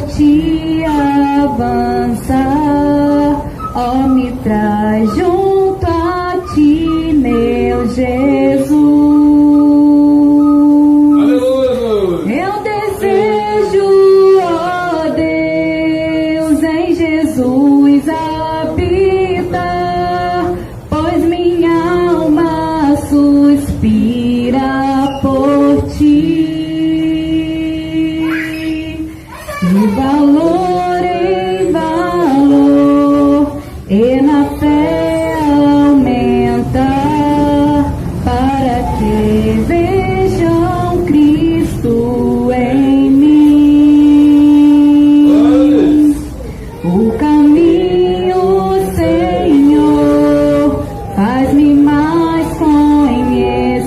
ti avançar, ó, me traz junto a ti, meu Jesus. Eu desejo, ó Deus, em Jesus habitar, pois minha alma suspira por ti. De valor em valor, e na fé aumentar, para que vejam Cristo em mim. O caminho, Senhor, faz-me mais conhecer,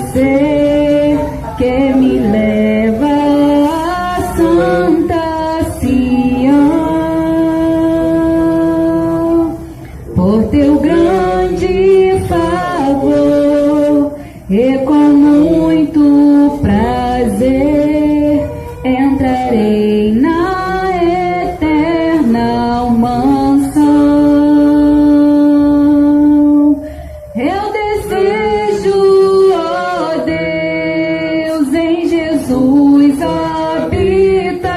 que me leva a Santa Sião. Por teu grande favor e com muito prazer entrarei na eterna mansão. Eu desejo, ó Deus, em Jesus habitar,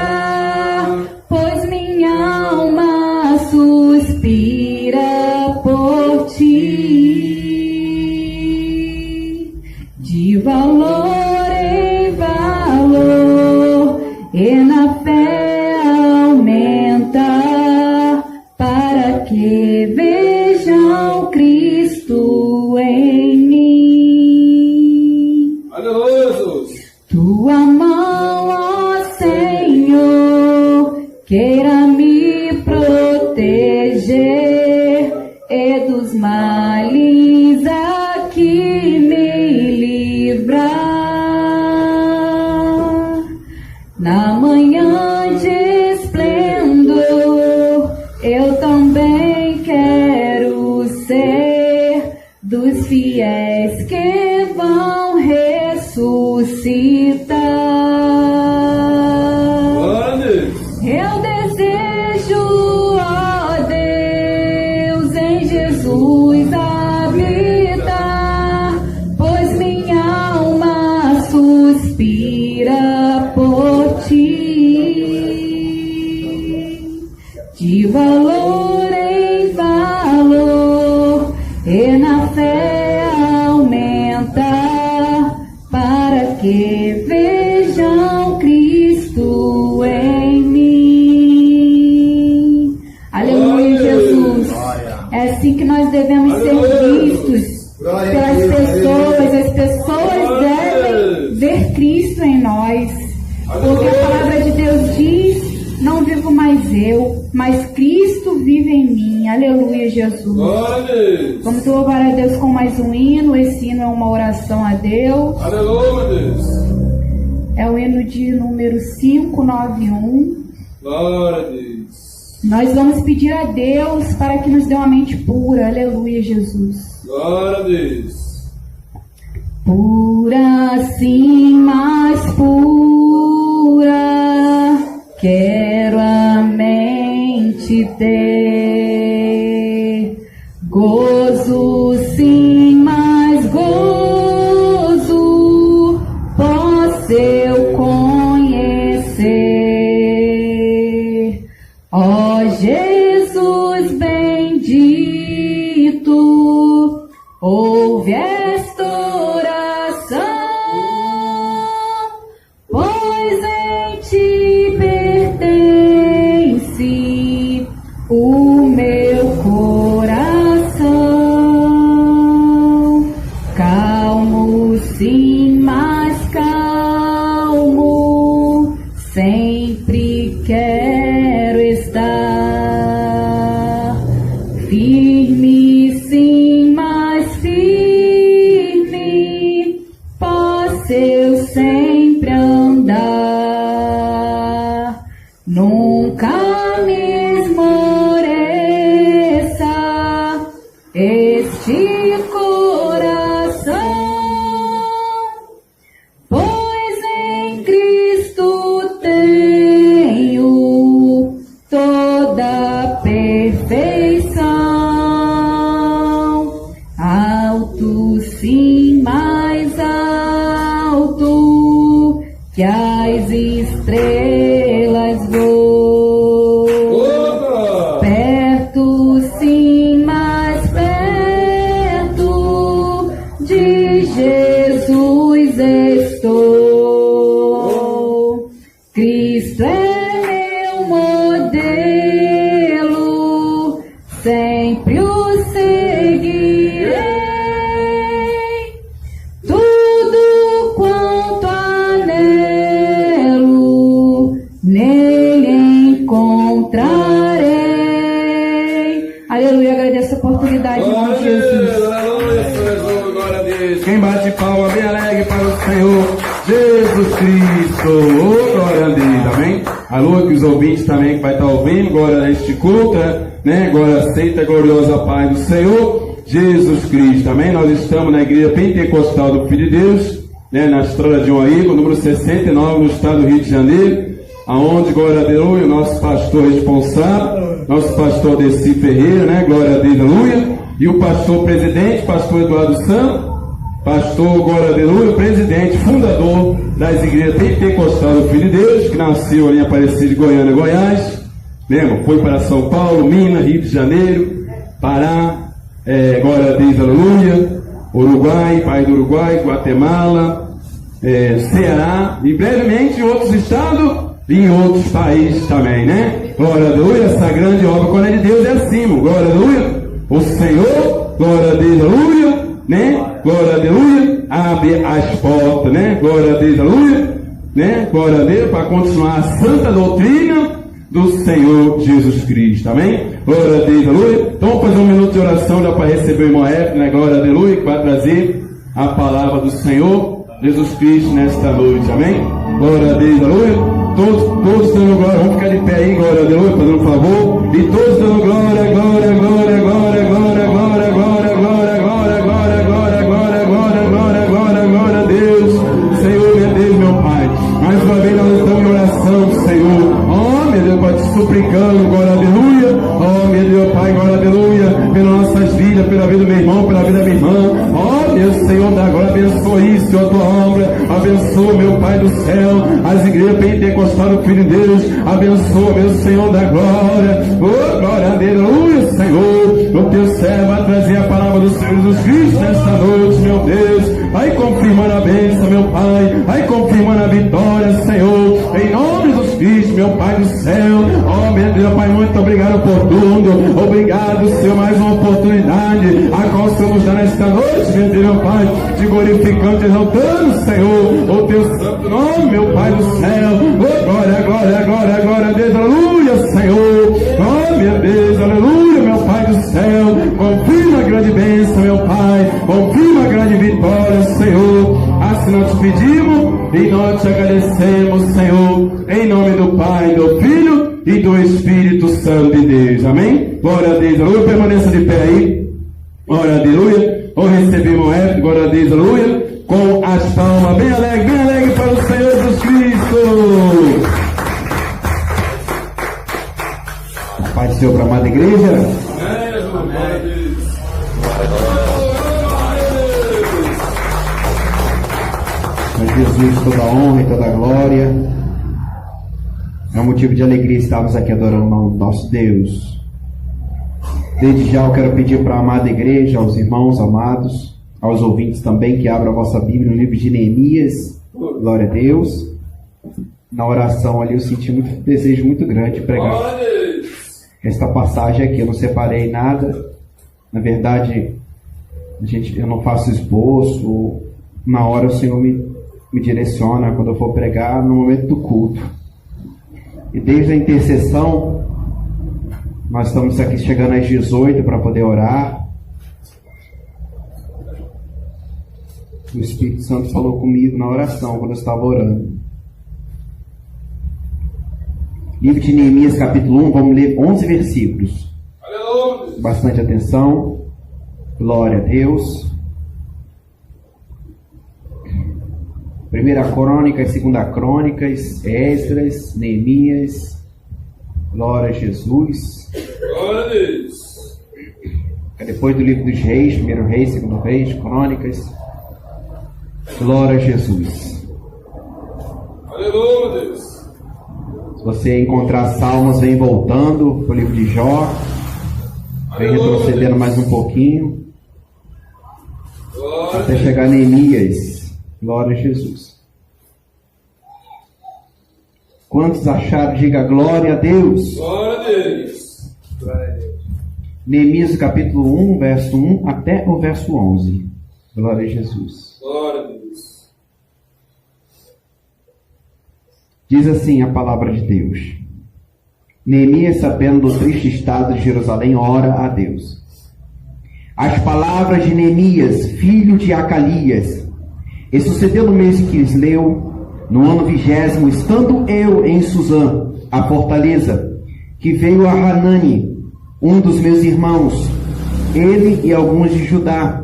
pois minha alma suspira por ti. De valor em valor, e na fé aumentar, para que vejam Cristo em mim. Aleluia, Jesus. Tua mão, ó Senhor, queira me proteger, e dos males aqui me livrar. Na manhã de esplendor, eu também quero ser dos fiéis que vão ressuscitar. Eu desejo, ó Deus, em Jesus habitar, pois minha alma suspira por ti. De valor em valor, e na fé aumentar, para que vejam Cristo em mim. Aleluia, Jesus. É assim que nós devemos ser vistos pelas pessoas. As pessoas devem ver Cristo em nós, porque a palavra de Deus diz: não vivo mais eu, mas Cristo vive em mim. Aleluia, Jesus. Vamos louvar a Deus com mais um hino. Esse hino é uma oração a Deus. Aleluia, Deus. É o hino de número 591. Glória a Deus. Nós vamos pedir a Deus para que nos dê uma mente pura. Aleluia, Jesus. Glória a Deus. Pura, sim, mais pura, quero a mente ter. Gozo, sim, mais gozo, posso eu conhecer. Ó Jesus bendito, ouve esta oração, pois em ti pertence o meu coração. Calmo, sim, mais calmo, sempre quero estar. Firme, sim, mais firme, posso eu sempre andar. Nunca me esmoreça este coração, pois em Cristo tenho modelo, sempre o seguirei. Tudo quanto anelo, nele encontrarei. Aleluia, agradeço a oportunidade, irmão Jesus. Quem bate palma bem alegre para o Senhor Jesus Cristo. Oh, glória a Deus, amém? Alô, que os ouvintes também que vai estar ouvindo, glória a este culto, né? Glória aceita a gloriosa paz do Senhor Jesus Cristo, amém? Nós estamos na igreja pentecostal do Filho de Deus, né? Na estrada de Uaíba, número 69, no estado do Rio de Janeiro, aonde, glória a Deus, o nosso pastor responsável, nosso pastor Desi Ferreira, né? Glória a Deus, aleluia. E o pastor presidente, pastor Eduardo Santos, pastor, glória a Deus, presidente, fundador das igrejas pentecostal do Filho de Deus, que nasceu ali em Aparecida de Goiânia, Goiás, lembra? Foi para São Paulo, Minas, Rio de Janeiro, Pará, glória a Deus, aleluia, Uruguai, país do Uruguai, Guatemala, Ceará, e brevemente em outros estados e em outros países também, né? Glória a Deus, essa grande obra, quando é de Deus, é assim, glória a Deus, o Senhor, glória a Deus, aleluia, né? Glória a Deus, abre as portas, né? Glória a Deus, aleluia, né? Glória a Deus, para continuar a santa doutrina do Senhor Jesus Cristo, amém? Glória a Deus, aleluia. Então vamos fazer um minuto de oração já para receber o irmão F, né? Glória a Deus, aleluia, que vai trazer a palavra do Senhor Jesus Cristo nesta noite, amém? Glória a Deus, aleluia. Todos dando glória, vamos ficar de pé aí, glória a Deus, fazendo um favor, e todos dando glória, glória, glória, glória, glória, glória, glória, glória, glória, glória, glória, glória, glória, glória, glória, glória a Deus, Senhor, meu Deus, meu Pai, mais uma vez nós estamos em oração, Senhor, oh, meu Deus, Pai, te suplicando, glória, aleluia, oh, meu Deus, Pai, glória, aleluia, pelas nossas vidas, pela vida do meu irmão, pela vida da minha irmã, oh, Deus, Senhor, da glória, abençoa isso, Senhor, a tua obra, abençoa, meu Pai do céu, as igrejas pentecostais do Filho de Deus, abençoa, meu Senhor da glória, oh, glória a Deus, aleluia, Senhor, o teu servo vai trazer a palavra do Senhor Jesus Cristo nesta noite, meu Deus, vai confirmando a bênção, meu Pai, vai confirmando a vitória, Senhor, em nome de Jesus Cristo, meu Pai do céu, oh, meu Deus, Pai, muito obrigado por tudo, obrigado, Senhor, mais uma oportunidade, a qual o Senhor nos dá nesta noite, meu Deus, meu Pai, te glorificando, te exaltando, Senhor, o teu santo nome, meu Pai do céu, oh, glória, glória, glória, glória a Deus, aleluia, Senhor, oh, meu Deus, aleluia, meu Pai do céu, confirma a grande bênção, meu Pai, confirma a grande vitória, Senhor, assim nós te pedimos e nós te agradecemos, Senhor, em nome do Pai, do Filho e do Espírito Santo de Deus, amém? Glória a Deus, aleluia, permaneça de pé aí, glória a Deus, aleluia, vou receber o F, glória a Deus, aleluia, com as palmas bem alegre para o Senhor Jesus Cristo. A paz do Senhor para a amada igreja. A Jesus toda a honra e toda a glória. É um motivo de alegria estarmos aqui adorando o nosso Deus. Desde já eu quero pedir para a amada igreja, aos irmãos amados, aos ouvintes também, que abram a vossa Bíblia no livro de Neemias. Glória a Deus. Na oração ali eu senti um desejo muito grande de pregar esta passagem aqui. Eu não separei nada. Na verdade, eu não faço esboço. Na hora o Senhor me direciona quando eu for pregar no momento do culto. E desde a intercessão, nós estamos aqui chegando às 18 para poder orar. O Espírito Santo falou comigo na oração, quando eu estava orando. Livro de Neemias, capítulo 1, vamos ler 11 versículos. Aleluia. Bastante atenção. Glória a Deus. 1 Crônicas, 2 Crônicas, Esdras, Neemias. Glória a Jesus. Glória a Deus. Depois do livro dos Reis, 1 Reis, 2 Reis, Crônicas. Glória a Jesus. Aleluia, Deus. Se você encontrar salmos, vem voltando para o livro de Jó. Vem retrocedendo mais um pouquinho. Glória até chegar em Neemias. Glória a Jesus. Quantos acharam, diga glória a Deus. Glória a Deus. Neemias capítulo 1, verso 1 até o verso 11. Glória a Jesus. Glória a Deus. Diz assim a palavra de Deus. Neemias, sabendo do triste estado de Jerusalém, ora a Deus. As palavras de Neemias, filho de Acalias. E sucedeu no mês que Quisleu, no ano 20º, estando eu em Suzã, a fortaleza, que veio a Hanani, um dos meus irmãos, ele e alguns de Judá,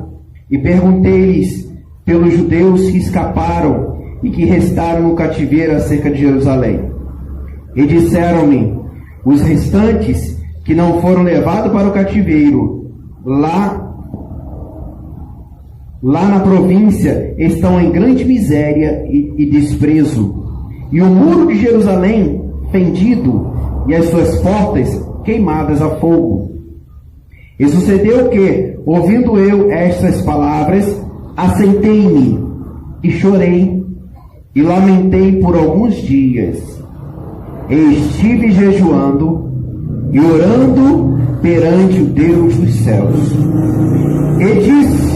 e perguntei-lhes pelos judeus que escaparam e que restaram no cativeiro acerca de Jerusalém. E disseram-me, os restantes que não foram levados para o cativeiro, lá na província, estão em grande miséria e desprezo, e o muro de Jerusalém fendido, e as suas portas queimadas a fogo. E sucedeu que, ouvindo eu estas palavras, assentei-me e chorei, e lamentei por alguns dias, e estive jejuando e orando perante o Deus dos céus. E disse,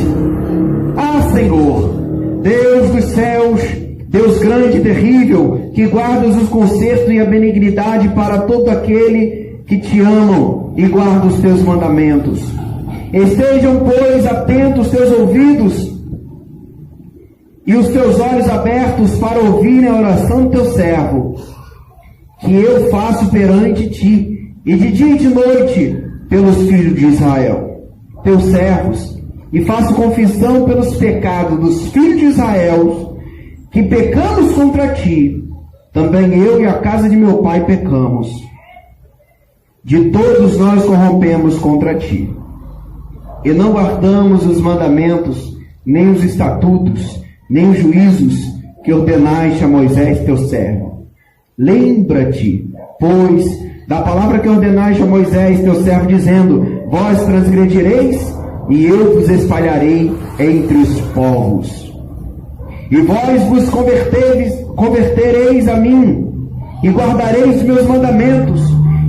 Senhor, Deus dos céus, Deus grande e terrível, que guardas os consertos e a benignidade para todo aquele que te amam e guarda os teus mandamentos. Estejam, pois, atentos os teus ouvidos e os teus olhos abertos para ouvirem a oração do teu servo, que eu faço perante ti, e de dia e de noite, pelos filhos de Israel, teus servos, e faço confissão pelos pecados dos filhos de Israel, que pecamos contra ti. Também eu e a casa de meu pai pecamos. De todos nós corrompemos contra ti. E não guardamos os mandamentos, nem os estatutos, nem os juízos que ordenaste a Moisés teu servo. Lembra-te, pois, da palavra que ordenaste a Moisés teu servo, dizendo, vós transgredireis, e eu vos espalharei entre os povos. E vós vos convertereis a mim, e guardareis os meus mandamentos,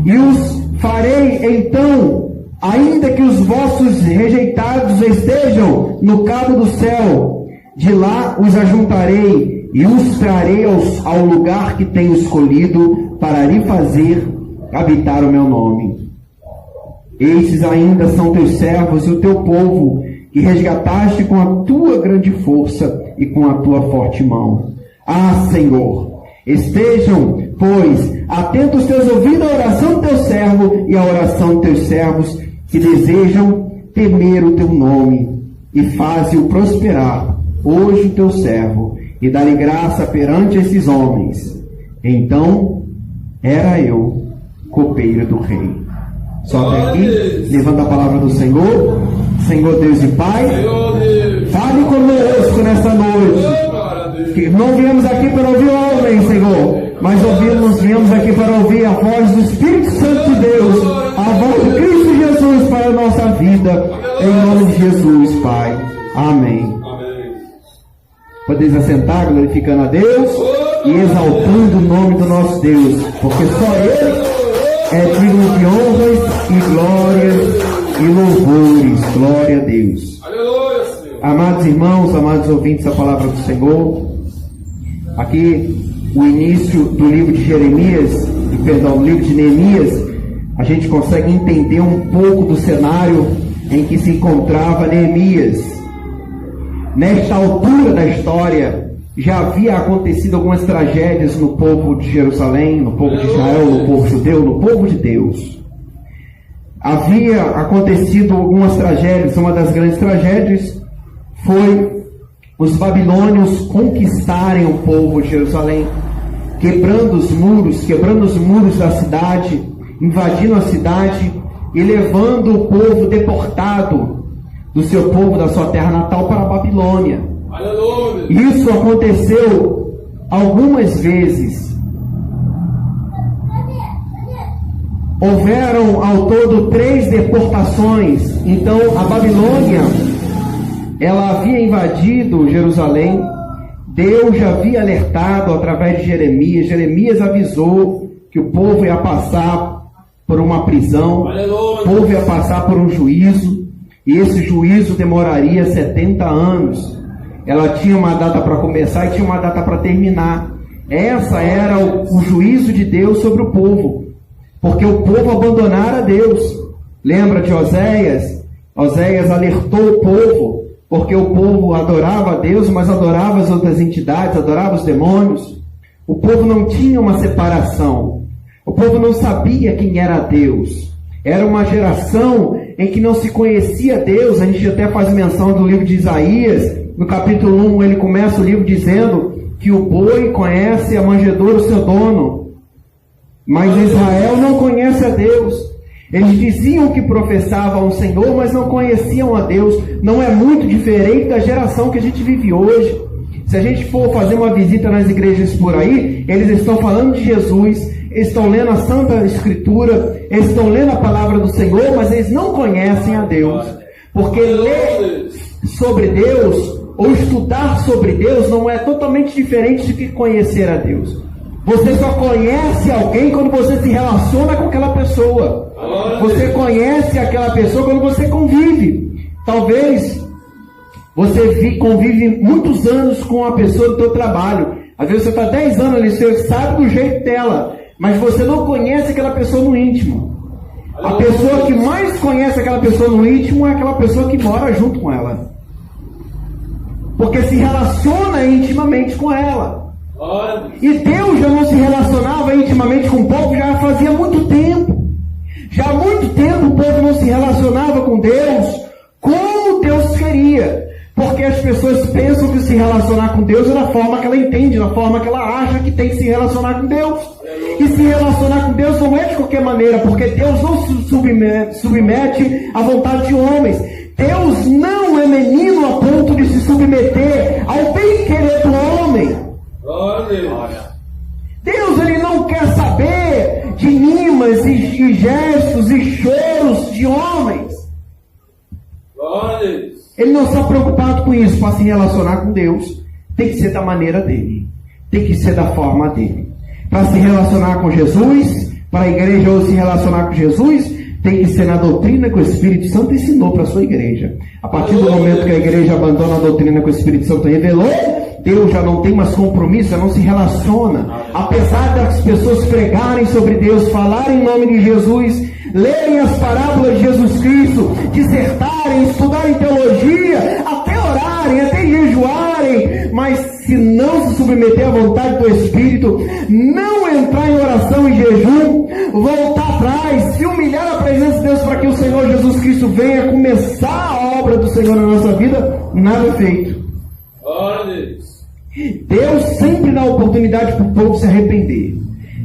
e os farei então, ainda que os vossos rejeitados estejam no cabo do céu, de lá os ajuntarei, e os trarei ao lugar que tenho escolhido, para lhe fazer habitar o meu nome. Estes ainda são teus servos e o teu povo, que resgataste com a tua grande força e com a tua forte mão. Senhor, estejam, pois, atentos os teus ouvidos à oração do teu servo e à oração dos teus servos, que desejam temer o teu nome, e faze-o prosperar hoje o teu servo, e dá-lhe graça perante esses homens. Então, era eu, copeiro do rei. Só até aqui, levanta a palavra do Senhor. Senhor Deus e Pai, fale conosco nesta noite. Que não viemos aqui para ouvir homem, Senhor, mas viemos aqui para ouvir a voz do Espírito Santo de Deus, a voz de Cristo Jesus para a nossa vida, em nome de Jesus, Pai. Amém. Podeis assentar, glorificando a Deus e exaltando o nome do nosso Deus, porque só Ele é digno de honras e glórias e louvores. Glória a Deus. Aleluia, Senhor. Amados irmãos, amados ouvintes da palavra do Senhor, aqui o início do livro de do livro de Neemias, a gente consegue entender um pouco do cenário em que se encontrava Neemias. Nesta altura da história, já havia acontecido algumas tragédias no povo de Jerusalém, no povo de Israel, no povo judeu, no povo de Deus. Havia acontecido algumas tragédias. Uma das grandes tragédias foi os babilônios conquistarem o povo de Jerusalém, quebrando os muros da cidade, invadindo a cidade e levando o povo deportado do seu povo, da sua terra natal, para a Babilônia. Isso aconteceu algumas vezes. Houveram ao todo 3 deportações. Então a Babilônia, ela havia invadido Jerusalém Deus já havia alertado através de Jeremias. Jeremias avisou que o povo ia passar por uma prisão, o povo ia passar por um juízo, e esse juízo demoraria 70 anos. Ela tinha uma data para começar e tinha uma data para terminar. Essa era o juízo de Deus sobre o povo, porque o povo abandonara Deus. Lembra de Oséias? Oséias alertou o povo, porque o povo adorava a Deus, mas adorava as outras entidades, adorava os demônios. O povo não tinha uma separação. O povo não sabia quem era Deus. Era uma geração em que não se conhecia Deus. A gente até faz menção do livro de Isaías. No capítulo 1, ele começa o livro dizendo que o boi conhece a manjedoura o seu dono, mas Israel não conhece a Deus. Eles diziam que professavam o Senhor, mas não conheciam a Deus. Não é muito diferente da geração que a gente vive hoje. Se a gente for fazer uma visita nas igrejas por aí, eles estão falando de Jesus, estão lendo a Santa Escritura, eles estão lendo a palavra do Senhor, mas eles não conhecem a Deus. Porque ler sobre Deus ou estudar sobre Deus não é totalmente diferente de que conhecer a Deus. Você só conhece alguém quando você se relaciona com aquela pessoa. Você conhece aquela pessoa quando você convive. Talvez você convive muitos anos com a pessoa do seu trabalho. Às vezes você está 10 anos ali, você sabe do jeito dela, mas você não conhece aquela pessoa no íntimo. A pessoa que mais conhece aquela pessoa no íntimo é aquela pessoa que mora junto com ela, porque se relaciona intimamente com ela. E Deus já não se relacionava intimamente com o povo já fazia muito tempo. Já há muito tempo o povo não se relacionava com Deus como Deus queria. Porque as pessoas pensam que se relacionar com Deus é da forma que ela entende, da forma que ela acha que tem que se relacionar com Deus. E se relacionar com Deus não é de qualquer maneira, porque Deus não se submete à vontade de homens. Deus não é menino a ponto de se submeter ao bem-querer do homem. Deus ele não quer saber de mimas e gestos e choros de homens. Ele não está preocupado com isso. Para se relacionar com Deus, tem que ser da maneira dele, tem que ser da forma dele. Para se relacionar com Jesus, para a igreja ou se relacionar com Jesus, tem que ser na doutrina que o Espírito Santo ensinou para a sua igreja. A partir do momento que a igreja abandona a doutrina que o Espírito Santo revelou, Deus já não tem mais compromisso, já não se relaciona. Apesar das pessoas pregarem sobre Deus, falarem em nome de Jesus, lerem as parábolas de Jesus Cristo, dissertarem, estudarem teologia, até orarem, até jejuarem, mas se não se submeter à vontade do Espírito, não entrar em oração e jejum, voltar atrás, se humilhar à presença de Deus para que o Senhor Jesus Cristo venha começar a obra do Senhor na nossa vida, nada é feito. Deus sempre dá oportunidade para o povo se arrepender.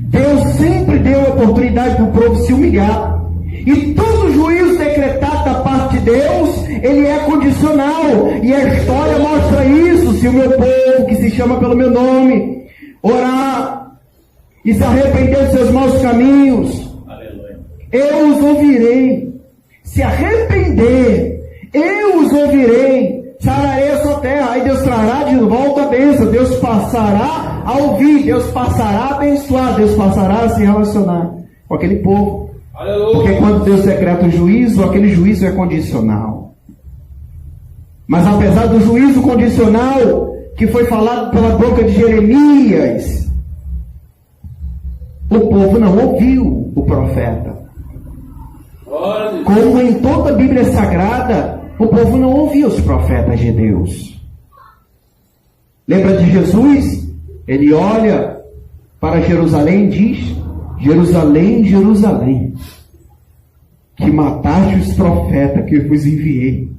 Deus sempre deu oportunidade para o povo se humilhar. E todo juízo decretado da parte de Deus, ele é condicional. E a história mostra isso. Se o meu povo, que se chama pelo meu nome, orar e se arrepender dos seus maus caminhos, eu os ouvirei. Se arrepender, eu os ouvirei. Sararei a sua terra. Aí Deus trará de volta a bênção. Deus passará a ouvir. Deus passará a abençoar. Deus passará a se relacionar com aquele povo. Porque quando Deus decreta o juízo, aquele juízo é condicional. Mas apesar do juízo condicional que foi falado pela boca de Jeremias, o povo não ouviu o profeta. Como em toda a Bíblia Sagrada, o povo não ouvia os profetas de Deus. Lembra de Jesus? Ele olha para Jerusalém e diz: Jerusalém, Jerusalém, que mataste os profetas que eu vos enviei.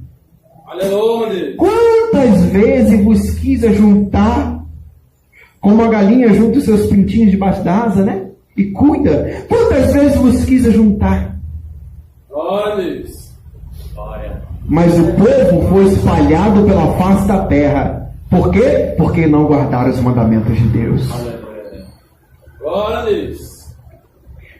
Aleluia. Quantas vezes vos quis ajuntar, como a galinha junta os seus pintinhos debaixo da asa, né? E cuida. Quantas vezes vos quis ajuntar? Mas o povo foi espalhado pela face da terra. Por quê? Porque não guardaram os mandamentos de Deus.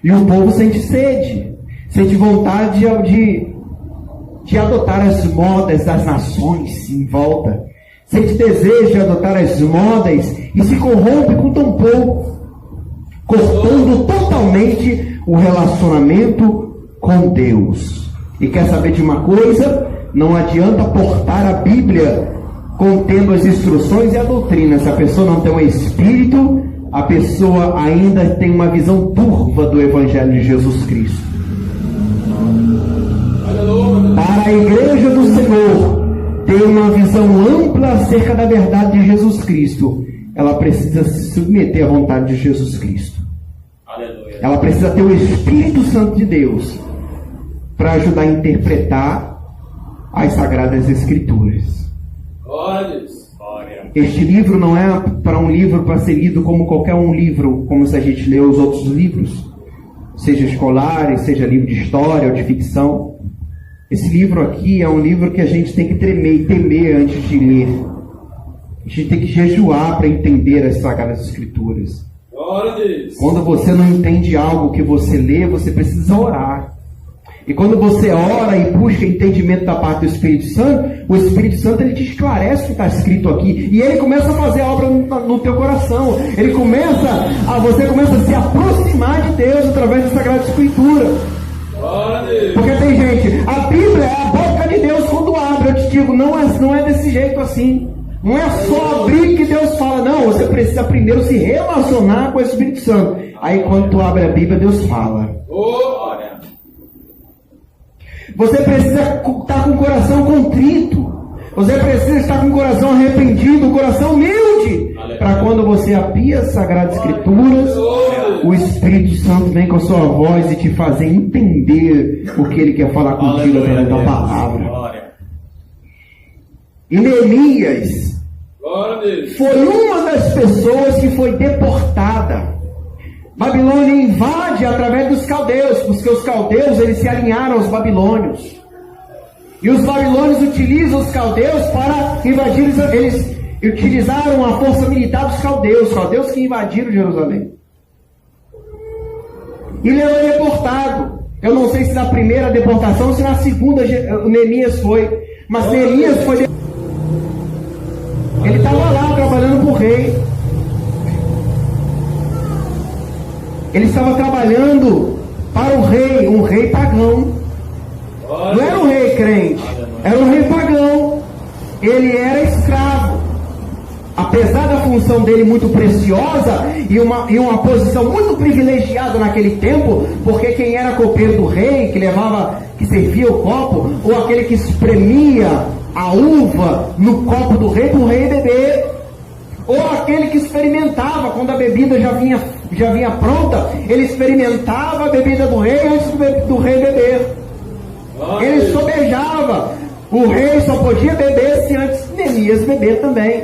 E o povo sente sede, sente vontade de adotar as modas das nações em volta, sente desejo de adotar as modas e se corrompe com tão pouco, cortando totalmente o relacionamento com Deus. E quer saber de uma coisa? Não adianta portar a Bíblia contendo as instruções e a doutrina. Se a pessoa não tem um espírito, a pessoa ainda tem uma visão turva do Evangelho de Jesus Cristo. Para a igreja do Senhor ter uma visão ampla acerca da verdade de Jesus Cristo, ela precisa se submeter à vontade de Jesus Cristo. Ela precisa ter o Espírito Santo de Deus para ajudar a interpretar as Sagradas Escrituras. Este livro não é para um livro para ser lido como qualquer um livro, como se a gente lê os outros livros, seja escolares, seja livro de história ou de ficção. Esse livro aqui é um livro que a gente tem que tremer e temer antes de ler. A gente tem que jejuar para entender as Sagradas Escrituras. Quando você não entende algo que você lê, você precisa orar. E quando você ora e busca entendimento da parte do Espírito Santo, o Espírito Santo ele te esclarece o que está escrito aqui. E ele começa a fazer a obra no teu coração. Você começa a se aproximar de Deus através da Sagrada Escritura. Porque tem gente, a Bíblia é a boca de Deus quando abre. Eu te digo, não é desse jeito assim. Não é só abrir que Deus fala. Não, você precisa primeiro se relacionar com o Espírito Santo. Aí quando tu abre a Bíblia, Deus fala. Você precisa estar com o coração contrito. Você precisa estar com o coração arrependido, o coração humilde. Para quando você apia as Sagradas Escrituras, o Espírito Santo vem com a sua voz e te fazer entender o que ele quer falar contigo através da palavra. E Neemias foi uma das pessoas que foi deportada. Babilônia invade através dos caldeus, porque os caldeus eles se alinharam aos babilônios. E os babilônios utilizam os caldeus para invadir. Eles utilizaram a força militar dos caldeus que invadiram Jerusalém. E ele foi deportado. Eu não sei se na primeira deportação ou se na segunda Neemias foi. Mas Neemias foi deportado. Ele estava lá trabalhando para o rei. Ele estava trabalhando para o rei, um rei pagão. Não era um rei crente, era um rei pagão. Ele era escravo. Apesar da função dele muito preciosa e uma posição muito privilegiada naquele tempo, porque quem era copeiro do rei, que servia o copo, ou aquele que espremia a uva no copo do rei para o rei beber, ou aquele que experimentava quando a bebida já vinha pronta, ele experimentava a bebida do rei antes do rei beber. Ele sobejava. O rei só podia beber se antes Neemias beber também.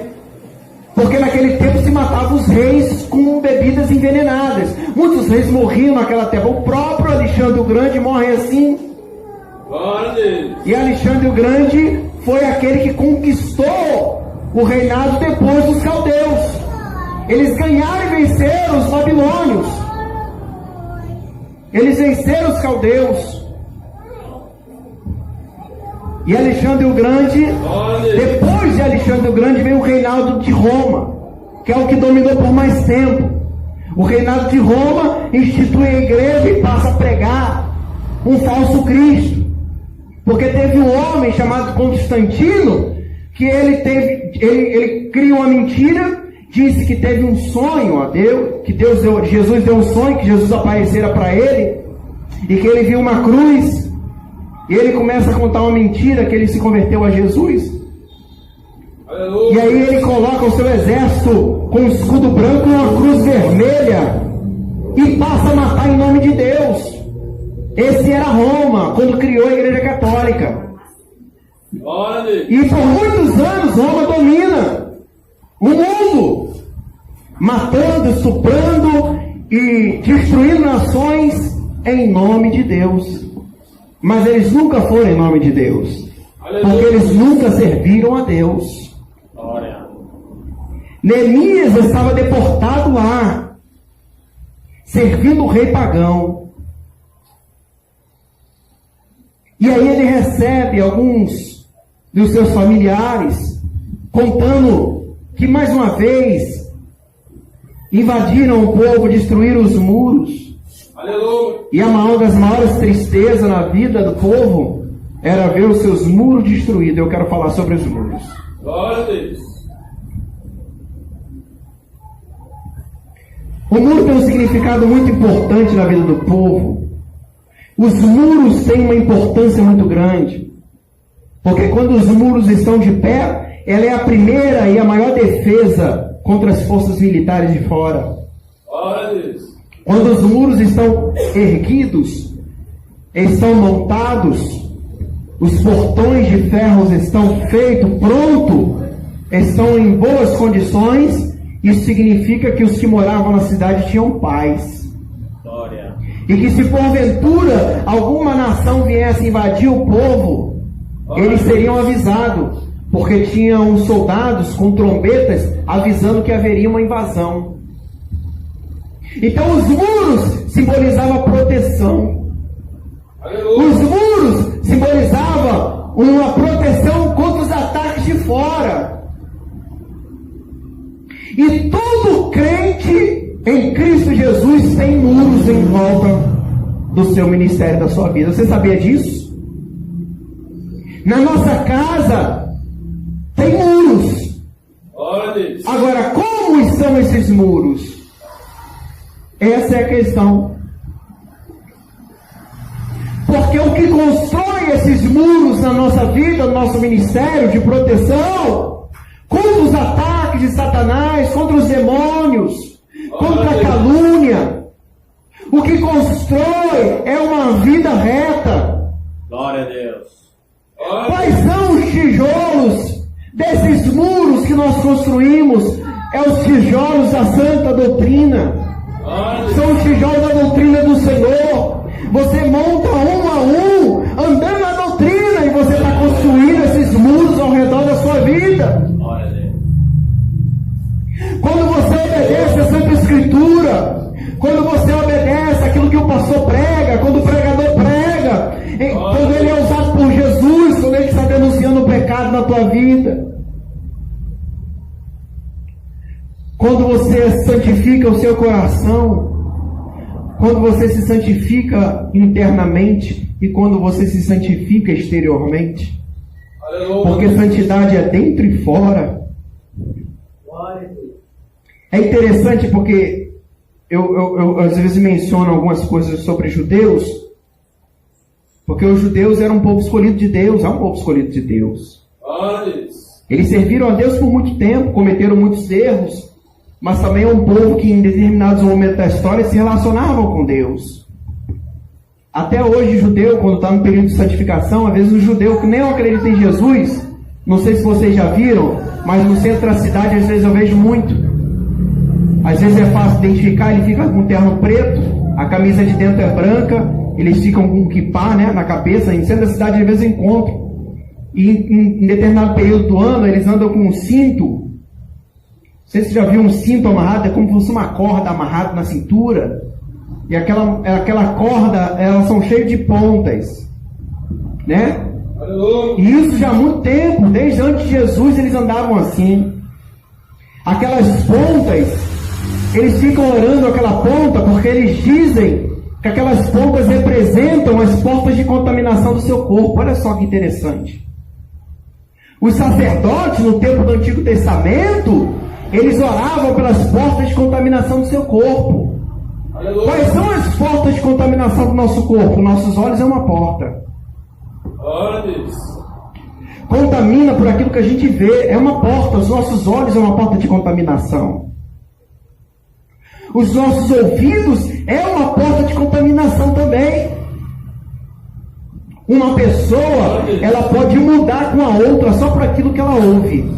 Porque naquele tempo se matava os reis com bebidas envenenadas. Muitos reis morriam naquela terra. O próprio Alexandre o Grande morre assim. E Alexandre o Grande foi aquele que conquistou o reinado depois dos caldeus. Eles ganharam e venceram os babilônios. Eles venceram os caldeus. E Alexandre o Grande, depois de Alexandre o Grande, veio o reinado de Roma, que é o que dominou por mais tempo. O reinado de Roma institui a igreja e passa a pregar um falso Cristo. Porque teve um homem chamado Constantino, que ele criou uma mentira, disse que teve um sonho a Deus, Jesus deu um sonho, que Jesus aparecera para ele, e que ele viu uma cruz. E ele começa a contar uma mentira que ele se converteu a Jesus. E aí ele coloca o seu exército com um escudo branco e uma cruz vermelha e passa a matar em nome de Deus. Esse era Roma, quando criou a Igreja Católica. E por muitos anos Roma domina o mundo, matando, estuprando e destruindo nações em nome de Deus. Mas eles nunca foram em nome de Deus, porque eles nunca serviram a Deus. Neemias estava deportado lá, servindo o rei pagão. E aí ele recebe alguns dos seus familiares contando que mais uma vez invadiram o povo, destruíram os muros. Aleluia. E a maior das maiores tristezas na vida do povo era ver os seus muros destruídos. Eu quero falar sobre os muros. Glória a Deus. O muro tem um significado muito importante na vida do povo. Os muros têm uma importância muito grande. Porque quando os muros estão de pé, ela é a primeira e a maior defesa contra as forças militares de fora. Glória a Deus. Quando os muros estão erguidos, estão montados, os portões de ferro estão feitos, pronto, estão em boas condições, isso significa que os que moravam na cidade tinham paz. Glória. E que se porventura alguma nação viesse invadir o povo, eles seriam avisados, porque tinham soldados com trombetas avisando que haveria uma invasão. Então os muros simbolizavam proteção. Aleluia. Os muros simbolizavam uma proteção contra os ataques de fora. E todo crente em Cristo Jesus tem muros em volta do seu ministério, da sua vida. Você sabia disso? Na nossa casa tem muros. Glória a Deus. Agora, como estão esses muros? Essa é a questão. Porque o que constrói esses muros na nossa vida, no nosso ministério de proteção, contra os ataques de Satanás, contra os demônios, contra a calúnia, o que constrói é uma vida reta. Glória a Deus. Quais são os tijolos desses muros que nós construímos? É os tijolos da santa doutrina. São os tijolos da doutrina do Senhor. Você monta um a um, andando na doutrina, e você está construindo esses muros ao redor da sua vida. Glória a Deus. Quando você obedece a Santa Escritura, quando você obedece aquilo que o pastor prega, quando o pregador prega, quando ele é usado por Jesus, quando ele está denunciando o pecado na tua vida, quando você santifica o seu coração, quando você se santifica internamente e quando você se santifica exteriormente. Aleluia. Porque santidade é dentro e fora. É interessante porque eu às vezes menciono algumas coisas sobre judeus, porque os judeus eram um povo escolhido de Deus, é um povo escolhido de Deus. Glória a Deus. Eles serviram a Deus por muito tempo, cometeram muitos erros, mas também é um povo que em determinados momentos da história se relacionavam com Deus. Até hoje, judeu, quando está no período de santificação, às vezes o judeu que nem acredita em Jesus, não sei se vocês já viram, mas no centro da cidade às vezes eu vejo muito. Às vezes é fácil identificar, ele fica com um terno preto, a camisa de dentro é branca, eles ficam com um kippah, né, na cabeça, em centro da cidade às vezes eu encontro. E em determinado período do ano eles andam com um cinto. Não sei se você já viu um cinto amarrado, é como se fosse uma corda amarrada na cintura. E aquela corda, elas são cheias de pontas. Né? Aleluia. E isso já há muito tempo, desde antes de Jesus eles andavam assim. Aquelas pontas, eles ficam orando aquela ponta porque eles dizem que aquelas pontas representam as portas de contaminação do seu corpo. Olha só que interessante. Os sacerdotes, no tempo do Antigo Testamento, eles oravam pelas portas de contaminação do seu corpo. Aleluia. Quais são as portas de contaminação do nosso corpo? Nossos olhos é uma porta. Glória a Deus. Contamina por aquilo que a gente vê, é uma porta. Os nossos olhos é uma porta de contaminação. Os nossos ouvidos é uma porta de contaminação também. Uma pessoa, ela pode mudar com a outra só por aquilo que ela ouve.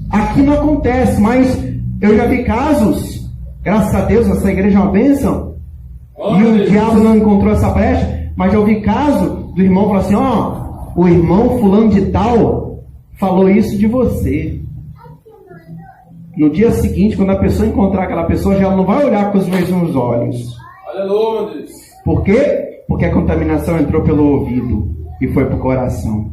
Aqui não acontece, mas eu já vi casos, graças a Deus, essa igreja é uma bênção, e o diabo não encontrou essa brecha, mas já ouvi caso do irmão falar assim, ó, o irmão fulano de tal falou isso de você. No dia seguinte, quando a pessoa encontrar aquela pessoa, já não vai olhar com os mesmos olhos. Aleluia, Deus. Por quê? Porque a contaminação entrou pelo ouvido e foi para o coração.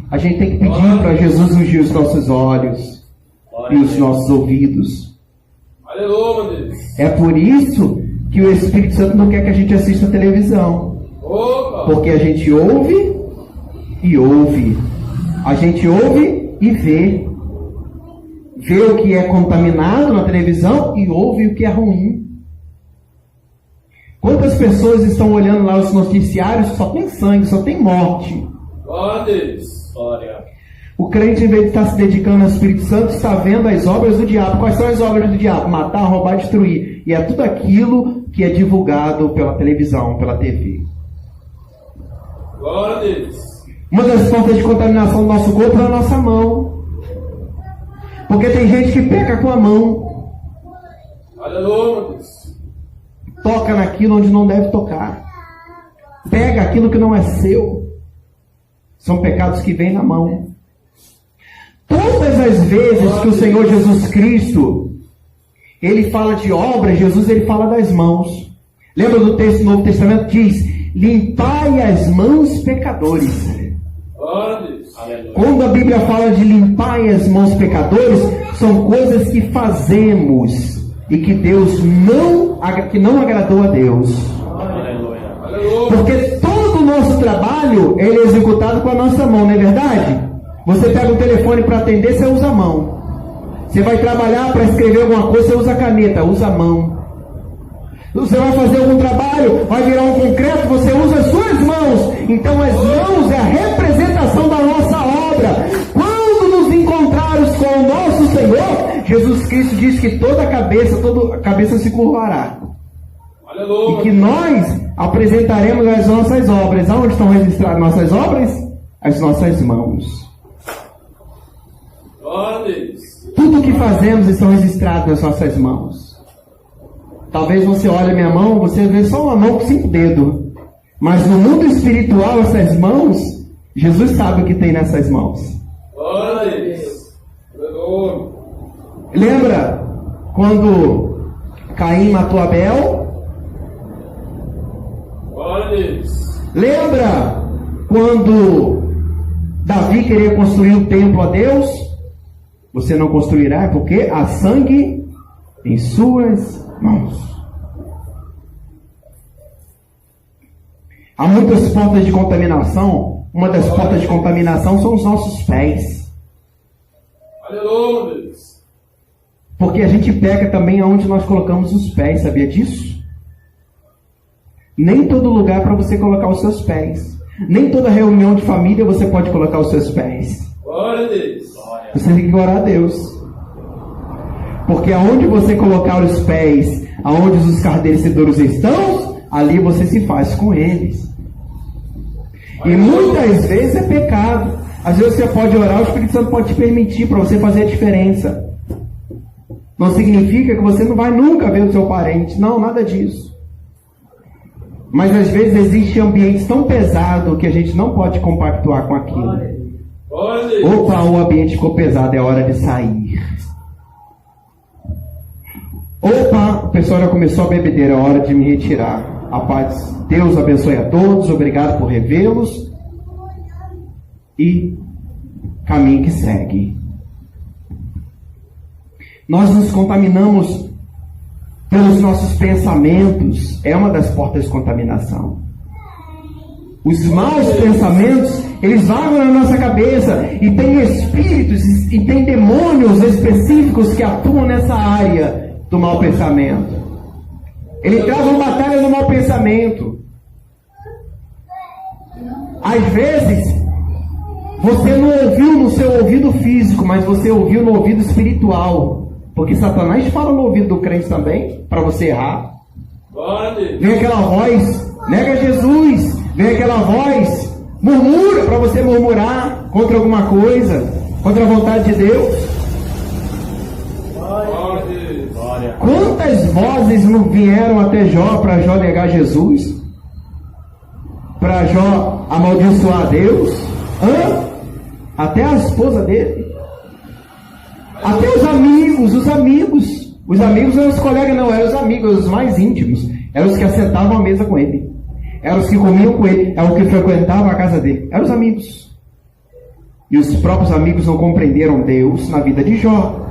a gente tem que pedir para Jesus ungir os nossos olhos e os nossos ouvidos. Aleluia, Deus. É por isso que o Espírito Santo não quer que a gente assista televisão. Opa. Porque a gente ouve e ouve. A gente ouve e vê. Vê o que é contaminado na televisão e ouve o que é ruim. Quantas pessoas estão olhando lá os noticiários? Só tem sangue, só tem morte. Glória a Deus. Glória. O crente, em vez de estar se dedicando ao Espírito Santo, está vendo as obras do diabo. Quais são as obras do diabo? Matar, roubar, destruir. E é tudo aquilo que é divulgado pela televisão, pela TV. Glória a Deus. Uma das fontes de contaminação do nosso corpo é a nossa mão. Porque tem gente que peca com a mão. Aleluia, Deus. Toca naquilo onde não deve tocar. Pega aquilo que não é seu. São pecados que vêm na mão. Todas as vezes que o Senhor Jesus Cristo, Ele fala de obras, Jesus ele fala das mãos. Lembra do texto do Novo Testamento? Diz, limpai as mãos, pecadores. Quando a Bíblia fala de limpar as mãos, pecadores, são coisas que fazemos e que Deus não agradou a Deus. Porque todo o nosso trabalho ele é executado com a nossa mão, não é verdade? Você pega o telefone para atender, você usa a mão. Você vai trabalhar para escrever alguma coisa, você usa a caneta, usa a mão. Você vai fazer algum trabalho, vai virar um concreto, você usa as suas mãos. Então as mãos é a representação da nossa obra. Quando nos encontrarmos com o nosso Senhor, Jesus Cristo diz que toda a cabeça se curvará. Aleluia. E que nós apresentaremos as nossas obras. Aonde estão registradas nossas obras? As nossas mãos. Tudo que fazemos estão registrados nas nossas mãos. Talvez você olhe a minha mão, você vê só uma mão com 5 dedos. Mas no mundo espiritual, essas mãos, Jesus sabe o que tem nessas mãos. Lembra quando Caim matou Abel? Lembra quando Davi queria construir um templo a Deus? Você não construirá porque há sangue em suas mãos. Há muitas portas de contaminação. Uma das portas de contaminação são os nossos pés. Aleluia. Porque a gente peca também aonde nós colocamos os pés, sabia disso? Nem todo lugar para você colocar os seus pés. Nem toda reunião de família você pode colocar os seus pés. Glória a Deus. Você tem que orar a Deus. Porque aonde você colocar os pés, aonde os escarnecedores estão, ali você se faz com eles. E muitas vezes é pecado. Às vezes você pode orar, o Espírito Santo pode te permitir para você fazer a diferença. Não significa que você não vai nunca ver o seu parente. Não, nada disso. Mas às vezes existem ambientes tão pesados que a gente não pode compactuar com aquilo. Opa, o ambiente ficou pesado, é hora de sair. Opa, o pessoal já começou a bebedeira, é hora de me retirar. A paz, Deus abençoe a todos, obrigado por revê-los. E caminho que segue. Nós nos contaminamos pelos nossos pensamentos, é uma das portas de contaminação. Os maus pensamentos, eles vagam na nossa cabeça, e tem espíritos e tem demônios específicos que atuam nessa área do mau pensamento. Ele trava uma batalha no mau pensamento. Às vezes, você não ouviu no seu ouvido físico, mas você ouviu no ouvido espiritual. Porque Satanás fala no ouvido do crente também, para você errar. Vem aquela voz, nega Jesus. Vem aquela voz, murmura, para você murmurar contra alguma coisa, contra a vontade de Deus. Quantas vozes não vieram até Jó, para Jó negar Jesus? Para Jó amaldiçoar a Deus? Até a esposa dele. Até os amigos. Os amigos não eram os colegas, não, eram os amigos, os mais íntimos. Eram os que assentavam à mesa com ele. Eram os que comiam com ele. Eram os que frequentavam a casa dele. Eram os amigos. E os próprios amigos não compreenderam Deus na vida de Jó.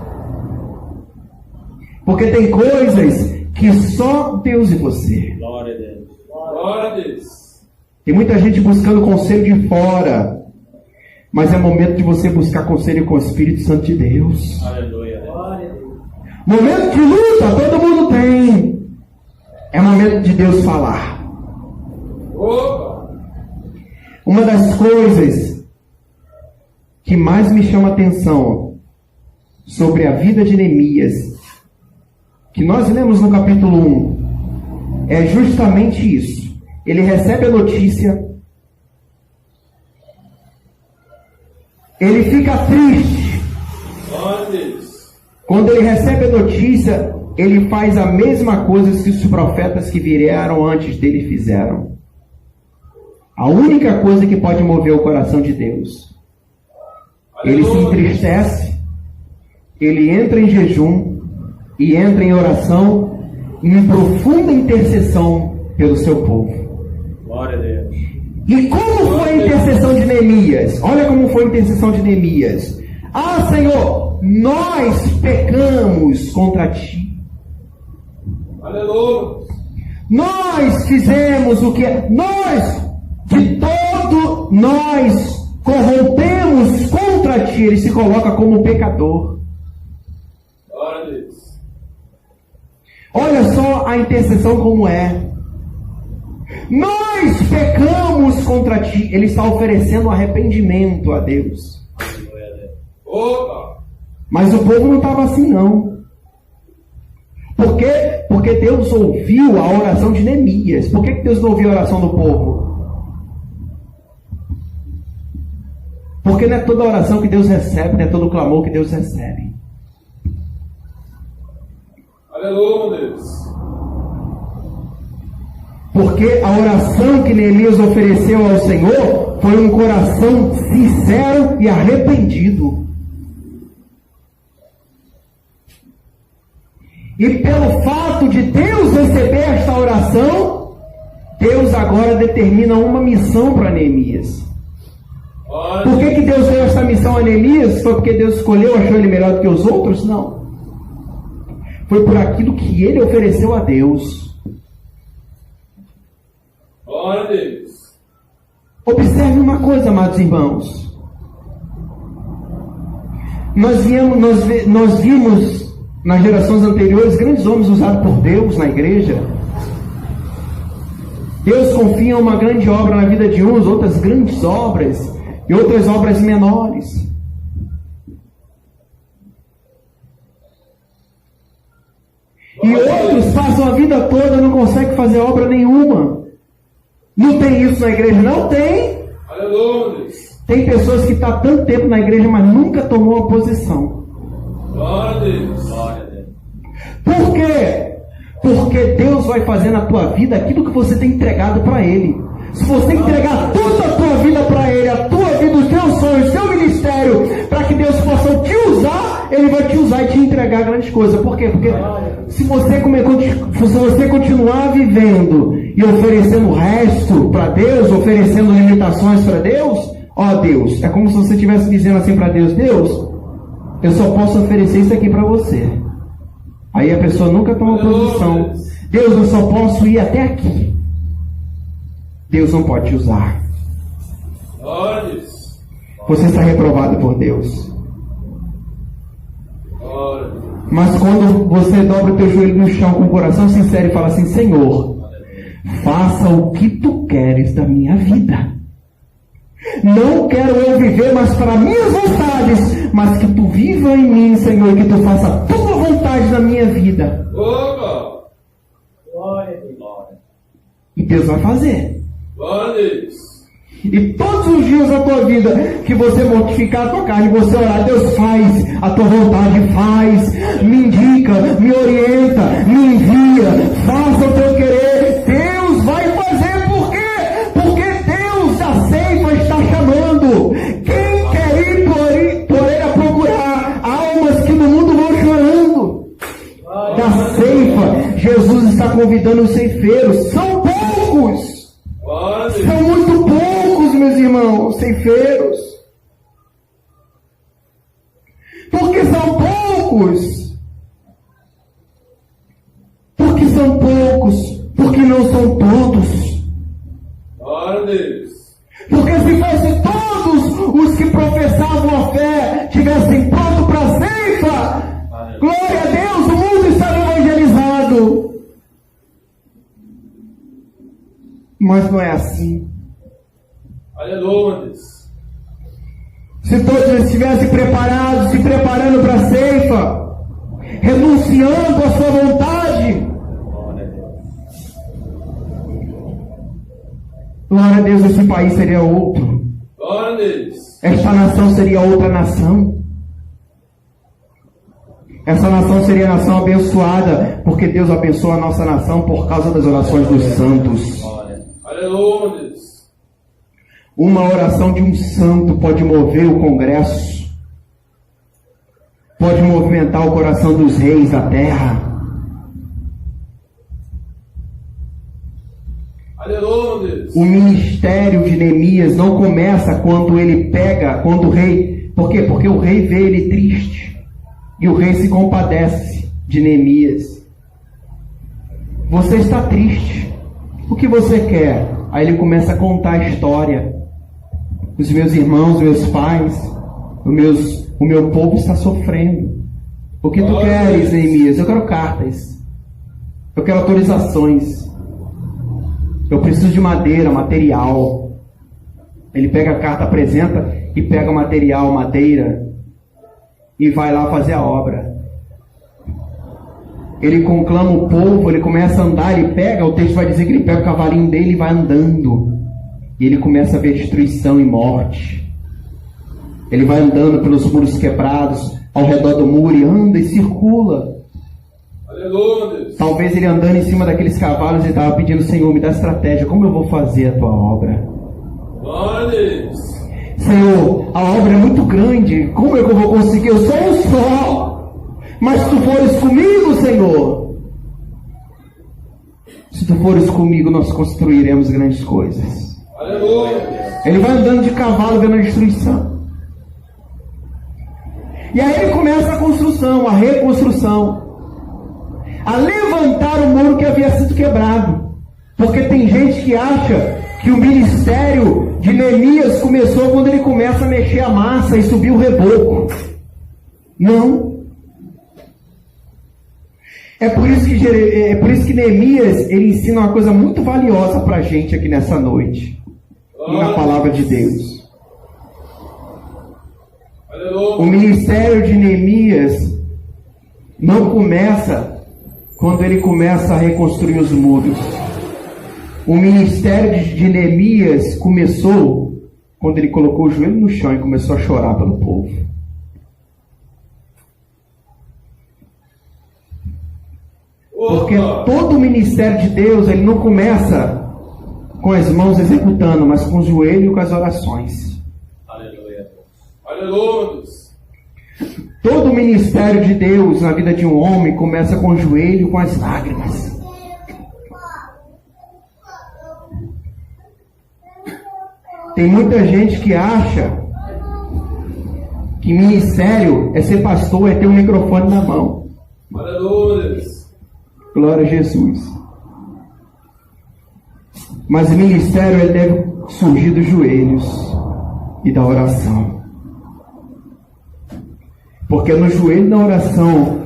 Porque tem coisas que só Deus e você. Glória a Deus. Glória a Deus. Tem muita gente buscando conselho de fora. Mas é momento de você buscar conselho com o Espírito Santo de Deus. Aleluia. Momento de luta, todo mundo tem. É momento de Deus falar. Opa! Uma das coisas que mais me chama a atenção sobre a vida de Neemias, que nós lemos no capítulo 1, é justamente isso. Ele recebe a notícia, ele fica triste. Glória a Deus. Quando ele recebe a notícia, ele faz a mesma coisa que os profetas que vieram antes dele fizeram. A única coisa que pode mover o coração de Deus. Ele se entristece, ele entra em jejum e entra em oração, em profunda intercessão pelo seu povo. Glória a Deus. E como foi a intercessão de Neemias? Olha como foi a intercessão de Neemias. Ah, Senhor, nós pecamos contra ti. Aleluia. Nós fizemos o que nós, de todo nós, corrompemos contra ti. Ele se coloca como pecador. Glória a Deus. Olha só a intercessão como é. Nós pecamos contra ti. Ele está oferecendo arrependimento a Deus. Opa! Mas o povo não estava assim não. Por quê? Porque Deus ouviu a oração de Neemias. Por que Deus não ouviu a oração do povo? Porque não é toda oração que Deus recebe, não é todo clamor que Deus recebe. Aleluia, Deus. Porque a oração que Neemias ofereceu ao Senhor foi um coração sincero e arrependido. E pelo fato de Deus receber esta oração, Deus agora determina uma missão para Neemias. Por que Deus deu essa missão a Neemias? Foi porque Deus escolheu, achou ele melhor do que os outros? Não. Foi por aquilo que ele ofereceu a Deus. Glória a Deus. Observe uma coisa, amados irmãos. Nós vimos nas gerações anteriores grandes homens usados por Deus na igreja. Deus confia uma grande obra na vida de uns, outras grandes obras e outras obras menores. E outros passam a vida toda e não conseguem fazer obra nenhuma. Não tem isso na igreja? Não tem. Aleluia. Tem pessoas que estão há tanto tempo na igreja, mas nunca tomou uma posição. Glória a Deus. Glória a Deus. Por quê? Porque Deus vai fazer na tua vida aquilo que você tem entregado para Ele. Se você entregar toda a tua vida para Ele, a tua vida, os teus sonhos, o seu ministério, para que Deus possa te usar, Ele vai te usar e te entregar grandes coisas. Por quê? Porque se você continuar vivendo e oferecendo o resto para Deus, oferecendo limitações para Deus, ó Deus, é como se você estivesse dizendo assim para Deus: Deus, eu só posso oferecer isso aqui para você. Aí a pessoa nunca toma posição. Deus, eu só posso ir até aqui. Deus não pode te usar. Você está reprovado por Deus. Mas quando você dobra o teu joelho no chão com o coração sincero e fala assim: Senhor, faça o que tu queres da minha vida. Não quero eu viver mais para minhas vontades, mas que tu viva em mim, Senhor, e que tu faça a tua vontade na minha vida. Opa! E Deus vai fazer. Glória a Deus. E todos os dias da tua vida que você mortificar a tua carne, você orar: Deus, faz a tua vontade, faz, me indica, me orienta, me envia, faça o teu querer. Deus vai fazer. Por quê? Porque Deus da ceifa está chamando. Quem quer ir por ele a procurar almas que no mundo vão chorando? Da ceifa, Jesus está convidando os ceifeiros. São poucos. São muito poucos, meus irmãos, ceifeiros. poucos, porque não são todos. Glória a Deus. Porque se fossem todos os que professavam a fé tivessem pronto para a ceifa, glória a Deus, o mundo estava evangelizado. Mas não é assim. Aleluia. Se todos estivessem preparados, se preparando para a ceifa, renunciando à sua vontade, glória a Deus, esse país seria outro. Glória a Deus. Esta nação seria outra nação. Essa nação seria a nação abençoada, porque Deus abençoa a nossa nação por causa das orações dos santos. Aleluia. Uma oração de um santo pode mover o Congresso, pode movimentar o coração dos reis da terra. Aleluia. O ministério de Neemias não começa quando ele pega, quando o rei... Por quê? Porque o rei vê ele triste. E o rei se compadece de Neemias. Você está triste. O que você quer? Aí ele começa a contar a história. Os meus irmãos, meus pais, o meu povo está sofrendo. O que tu queres, Neemias? Eu quero cartas. Eu quero autorizações. Eu preciso de madeira, material. Ele pega a carta, apresenta e pega o material, madeira, e vai lá fazer a obra. Ele conclama o povo, ele começa a andar, ele pega, o texto vai dizer que ele pega o cavalinho dele e vai andando. E ele começa a ver destruição e morte. Ele vai andando pelos muros quebrados, ao redor do muro, e anda e circula. Aleluia. Talvez ele andando em cima daqueles cavalos, ele estava pedindo: Senhor, me dá estratégia, como eu vou fazer a tua obra? Glória a Deus. Senhor, a obra é muito grande, como é que eu vou conseguir? Eu sou um só. Mas se tu fores comigo, Senhor, se tu fores comigo, nós construiremos grandes coisas. Aleluia. Ele vai andando de cavalo vendo a destruição. E aí ele começa a construção, a reconstrução, a levantar o muro que havia sido quebrado. Porque tem gente que acha que o ministério de Neemias começou quando ele começa a mexer a massa e subir o reboco. Não. É por isso que Neemias, ele ensina uma coisa muito valiosa para a gente aqui nessa noite, na palavra de Deus. O ministério de Neemias não começa quando ele começa a reconstruir os muros. O ministério de Neemias começou quando ele colocou o joelho no chão e começou a chorar pelo povo. Porque todo o ministério de Deus, ele não começa com as mãos executando, mas com o joelho e com as orações. Aleluia. Aleluia. Todo o ministério de Deus na vida de um homem começa com o joelho e com as lágrimas. Tem muita gente que acha que ministério é ser pastor, é ter um microfone na mão. Aleluia. Glória a Jesus. Mas o ministério ele deve surgir dos joelhos e da oração. Porque é no joelho e na oração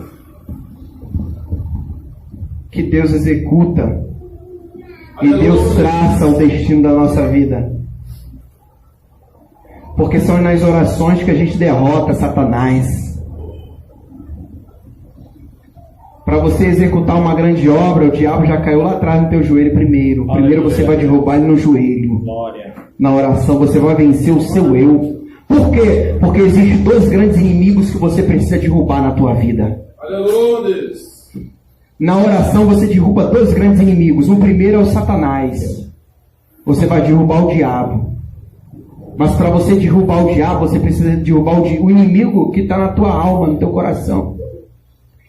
que Deus executa e Deus traça o destino da nossa vida. Porque são nas orações que a gente derrota Satanás. Para você executar uma grande obra, o diabo já caiu lá atrás no teu joelho primeiro. Primeiro você vai derrubar ele no joelho. Na oração você vai vencer o seu eu. Por quê? Porque existem dois grandes inimigos que você precisa derrubar na tua vida. Aleluia. Na oração você derruba dois grandes inimigos. O primeiro é o Satanás. Você vai derrubar o diabo. Mas para você derrubar o diabo, você precisa derrubar o inimigo que está na tua alma, no teu coração.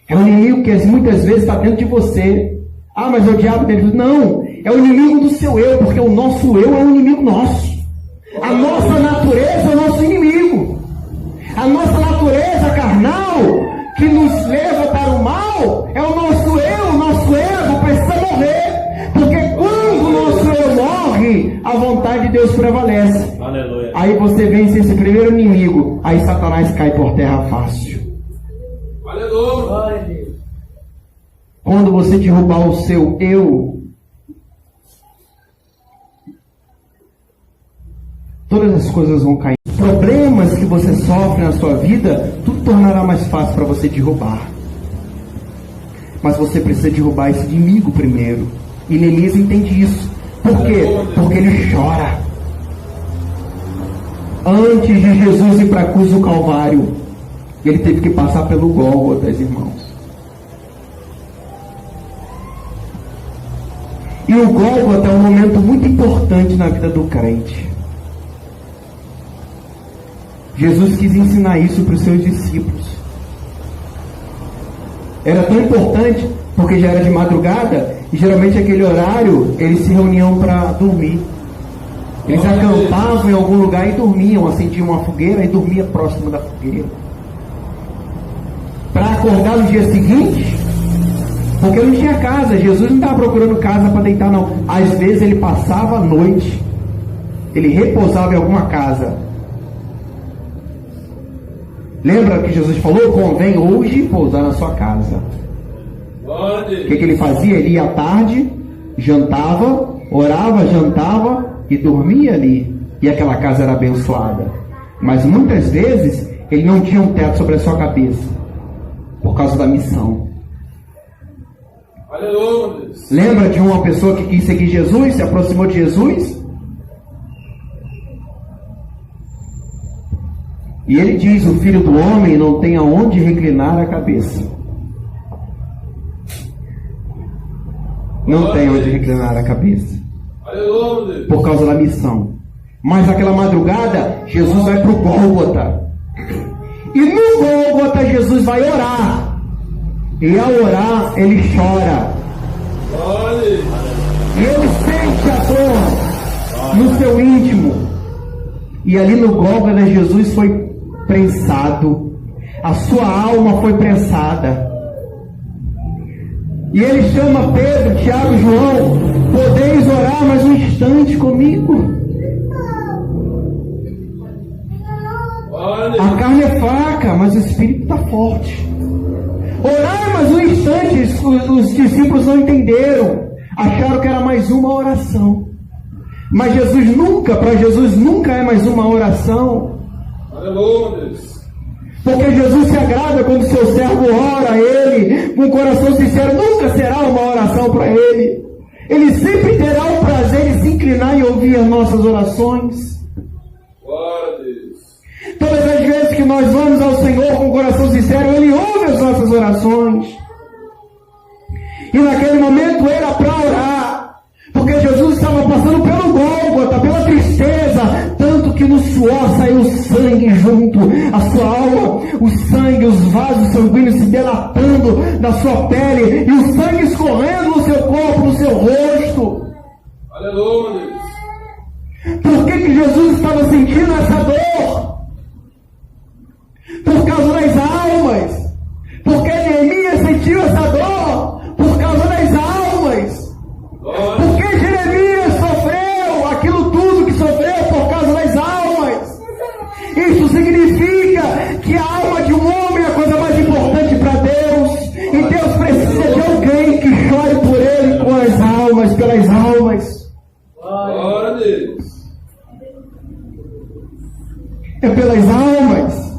É um inimigo que muitas vezes está dentro de você. Ah, mas é o diabo dentro. Não, é o inimigo do seu eu, porque o nosso eu é um inimigo nosso. A nossa natureza é o nosso inimigo. A nossa natureza carnal, que nos leva para o mal, é o nosso ego precisa morrer. vontade de Deus prevalece. Aleluia. Aí você vence esse primeiro inimigo, aí Satanás cai por terra fácil. Aleluia. Quando você derrubar o seu eu, todas as coisas vão cair. Problemas que você sofre na sua vida, tudo tornará mais fácil para você derrubar. Mas você precisa derrubar esse inimigo primeiro. E Neemias entende isso. Por quê? Porque ele chora. Antes de Jesus ir para a cruz do Calvário, ele teve que passar pelo Gólgota, irmãos. E o Gólgota é um momento muito importante na vida do crente. Jesus quis ensinar isso para os seus discípulos. Era tão importante porque já era de madrugada e geralmente aquele horário eles se reuniam para dormir. Eles acampavam em algum lugar e dormiam, acendiam uma fogueira e dormia próximo da fogueira. Para acordar no dia seguinte, porque não tinha casa, Jesus não estava procurando casa para deitar não. Às vezes ele passava a noite, ele repousava em alguma casa. Lembra que Jesus falou? Convém hoje pousar na sua casa. O que ele fazia? Ele ia à tarde, jantava, orava, jantava e dormia ali. E aquela casa era abençoada. Mas muitas vezes ele não tinha um teto sobre a sua cabeça, por causa da missão. Aleluia. Lembra de uma pessoa que quis seguir Jesus, se aproximou de Jesus? E ele diz: o Filho do Homem não tem aonde reclinar a cabeça. Não tem onde reclinar a cabeça. Aleluia. Por causa da missão. Mas naquela madrugada, Jesus vai para o Gólgota. E no Gólgota, Jesus vai orar. E ao orar, ele chora. E ele sente a dor no seu íntimo. E ali no Gólgota, Jesus foi prensado. A sua alma foi prensada. E ele chama Pedro, Tiago e João: podeis orar mais um instante comigo? A carne é fraca, mas o espírito está forte. Orar mais um instante, os discípulos não entenderam. Acharam que era mais uma oração. Mas para Jesus nunca é mais uma oração. Aleluia. Porque Jesus se agrada quando seu servo ora a Ele com um coração sincero. Nunca será uma oração para Ele. Ele sempre terá o prazer de se inclinar e ouvir as nossas orações. Glória a Deus. Todas as vezes que nós vamos ao Senhor com um coração sincero, Ele ouve as nossas orações. E naquele momento era para orar. Porque Jesus estava passando pelo Gólgota, pela tristeza, tanto que no suor saiu sangue junto à sua alma, o sangue, os vasos sanguíneos se dilatando da sua pele, e o sangue escorrendo no seu corpo, no seu rosto. Aleluia. Por que Jesus estava sentindo essa dor? Por causa das almas. Porque Neemias sentiu essa dor por causa das almas. Porque Jeremias sofreu aquilo tudo que sofreu por causa das almas. Isso significa que a alma de um homem é a coisa mais importante para Deus. E Deus precisa de alguém que chore por ele com as almas, pelas almas. Glória a Deus. É pelas almas.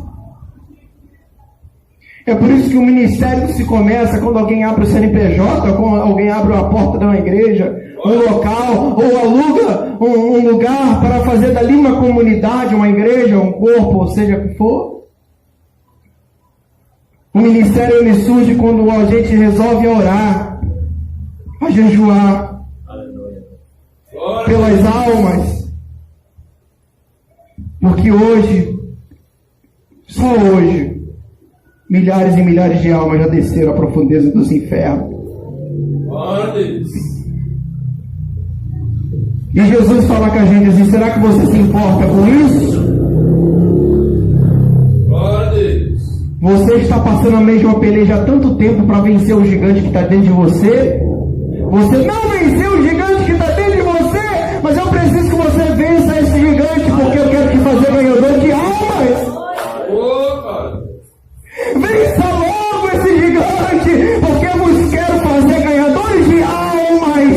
É por isso que o ministério se começa quando alguém abre o CNPJ, quando alguém abre a porta de uma igreja, um local, ou aluga um lugar para fazer dali uma comunidade, uma igreja, um corpo, ou seja o que for. O ministério ele surge quando a gente resolve orar, a jejuar pelas almas. Porque hoje, só hoje, milhares e milhares de almas já desceram à profundeza dos infernos. E Jesus fala com a gente assim: será que você se importa com isso? Você está passando a mesma peleja há tanto tempo para vencer o gigante que está dentro de você? Você não venceu o gigante que está dentro de você, mas eu preciso que você vença ganhador de almas. Opa! Vença logo esse gigante, porque eu vos quero fazer ganhadores de almas.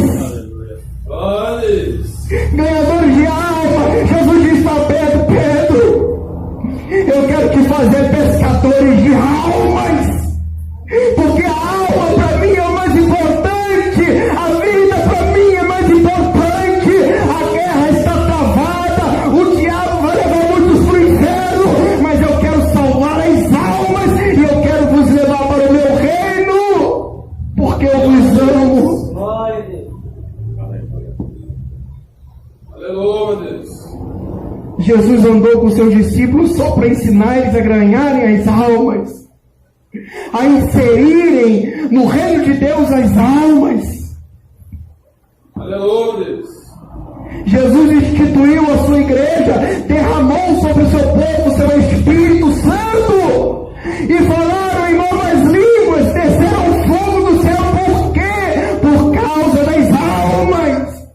Glória a Deus! Ganhadores de alma. Jesus disse para Pedro: Pedro, eu quero te fazer pescadores de almas, porque a alma para mim é o mais importante, a vida para mim é mais importante. A guerra está travada, o diabo vai levar muitos para o inferno, mas eu quero salvar as almas e eu quero vos levar para o meu reino, porque eu vos amo. Aleluia, Deus! Jesus andou com seus discípulos só para ensinar eles a ganharem as almas, a inserirem no reino de Deus as almas. Aleluia, Deus! Jesus instituiu a sua igreja, derramou sobre o seu povo o seu Espírito Santo, e falaram em novas línguas, desceram fogo do céu. Por quê? Por causa das almas.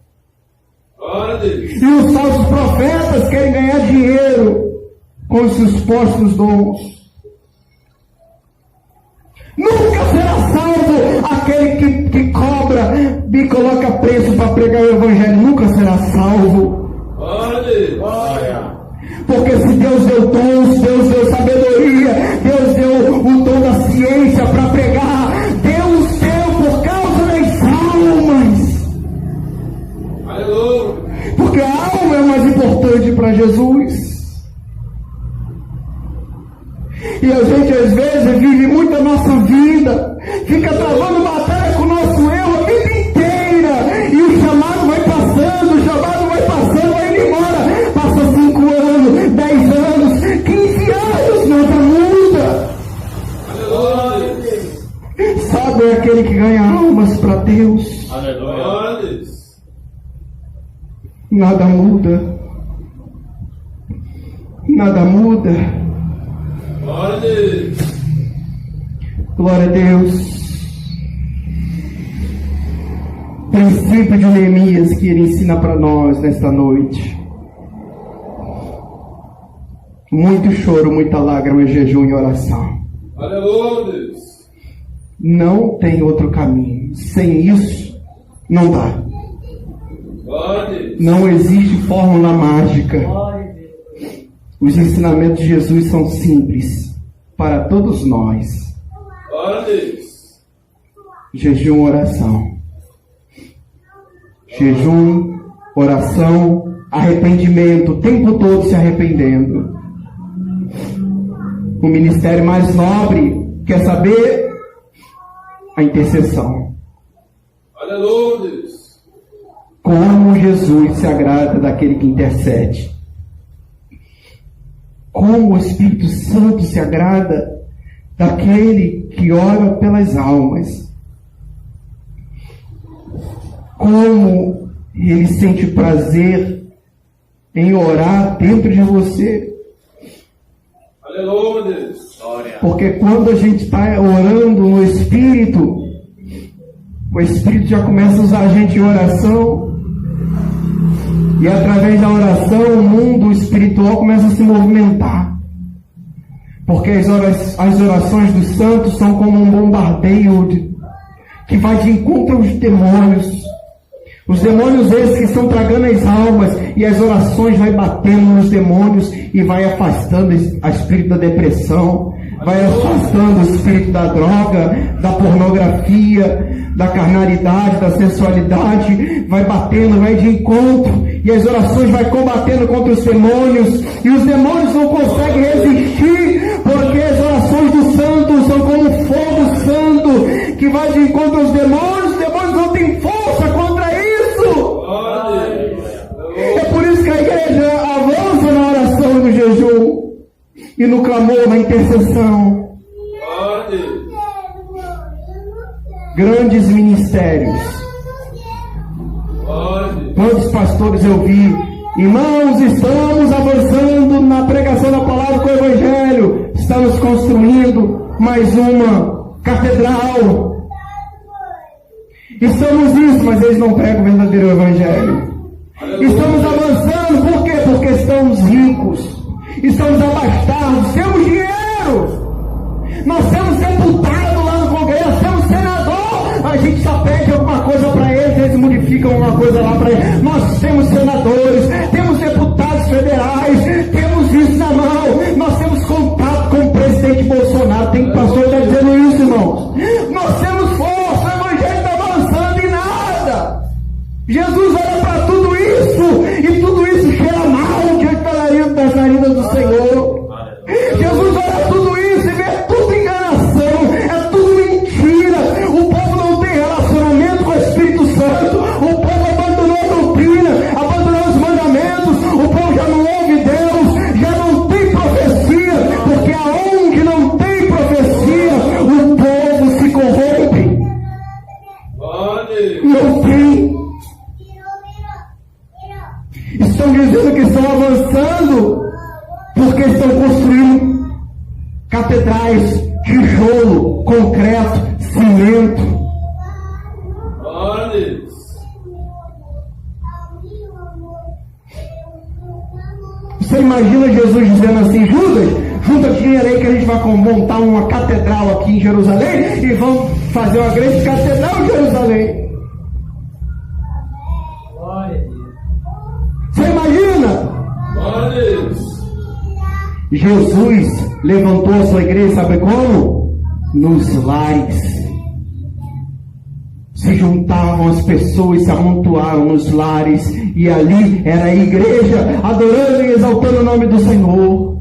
Glória a Deus! E os falsos profetas querem ganhar dinheiro com os seus postos dons. Nunca será salvo aquele que cobra e coloca preço para pregar o Evangelho. Nunca será salvo. Glória a Deus! Porque se Deus deu dons, Deus deu sabedoria, Deus deu o dom da ciência para pregar, Deus deu por causa das almas. Aleluia! Porque a alma é o mais importante para Jesus. E a gente às vezes vive muito a nossa vida, fica travando batalha com o nosso eu a vida inteira, e o chamado vai passando, vai indo embora. Passa 5 anos, 10 anos, 15 anos, nada muda. Aleluia! Sabe, é aquele que ganha almas para Deus. Glória a Deus! Nada muda. Nada muda. Glória a Deus! Glória a Deus. Princípio de Neemias que ele ensina para nós nesta noite. Muito choro, muita lágrima, jejum e oração. Aleluia, Deus! Não tem outro caminho. Sem isso, não dá. Glória a Deus! Não existe fórmula mágica. Os ensinamentos de Jesus são simples para todos nós. Glória a Deus! Jejum, oração. Jejum, oração, arrependimento, o tempo todo se arrependendo. O ministério mais nobre, quer saber? A intercessão. Aleluia, Deus! Como Jesus se agrada daquele que intercede. Como o Espírito Santo se agrada daquele que ora pelas almas. Como ele sente prazer em orar dentro de você. Aleluia, Deus! Porque quando a gente está orando no Espírito, o Espírito já começa a usar a gente em oração. E através da oração, o mundo espiritual começa a se movimentar. Porque as orações dos santos são como um bombardeio que vai de encontro aos demônios. Os demônios esses que estão tragando as almas, e as orações vai batendo nos demônios e vai afastando o espírito da depressão, vai afastando o espírito da droga, da pornografia, da carnalidade, da sensualidade, vai batendo, vai de encontro, e as orações vai combatendo contra os demônios, e os demônios não conseguem resistir, porque as orações dos santos são como fogo santo, que vai de encontro aos demônios. Os demônios não têm força contra isso. É por isso que a igreja avança na oração e no jejum, e no clamor, na intercessão. Grandes ministérios. Quantos pastores eu vi? Irmãos, estamos avançando na pregação da palavra com o Evangelho. Estamos construindo mais uma catedral. Estamos isso, mas eles não pregam o verdadeiro Evangelho. Estamos avançando, por quê? Porque estamos ricos. estamos abastados, temos dinheiro, nós temos deputado lá no Congresso, temos senador, a gente só pede alguma coisa para eles modificam alguma coisa lá para eles. Nós temos senadores, temos deputados federais, temos isso na mão, nós temos contato com o presidente Bolsonaro. Tem pastor que está dizendo isso, irmãos. Nós temos força, o evangelho está avançando e nada. Jesus olha para tudo isso e tudo isso cheira mal diante das narinas do Senhor. Jesus olha tudo isso e vê tudo enganação, é tudo mentira. O povo não tem relacionamento com o Espírito Santo, o povo abandonou a doutrina, abandonou os mandamentos, o povo já não ouve Deus, já não tem profecia, porque aonde não tem profecia, o povo se corrompe. Não tem. Estão dizendo que estão avançando porque estão construindo catedrais, tijolo, concreto, cimento. Você imagina Jesus dizendo assim: Judas, junta dinheiro aí que a gente vai montar uma catedral aqui em Jerusalém e vamos fazer uma grande catedral em Jerusalém. Você imagina? Jesus levantou a sua igreja, sabe como? Nos lares. Se juntavam as pessoas, se amontoaram nos lares, e ali era a igreja adorando e exaltando o nome do Senhor.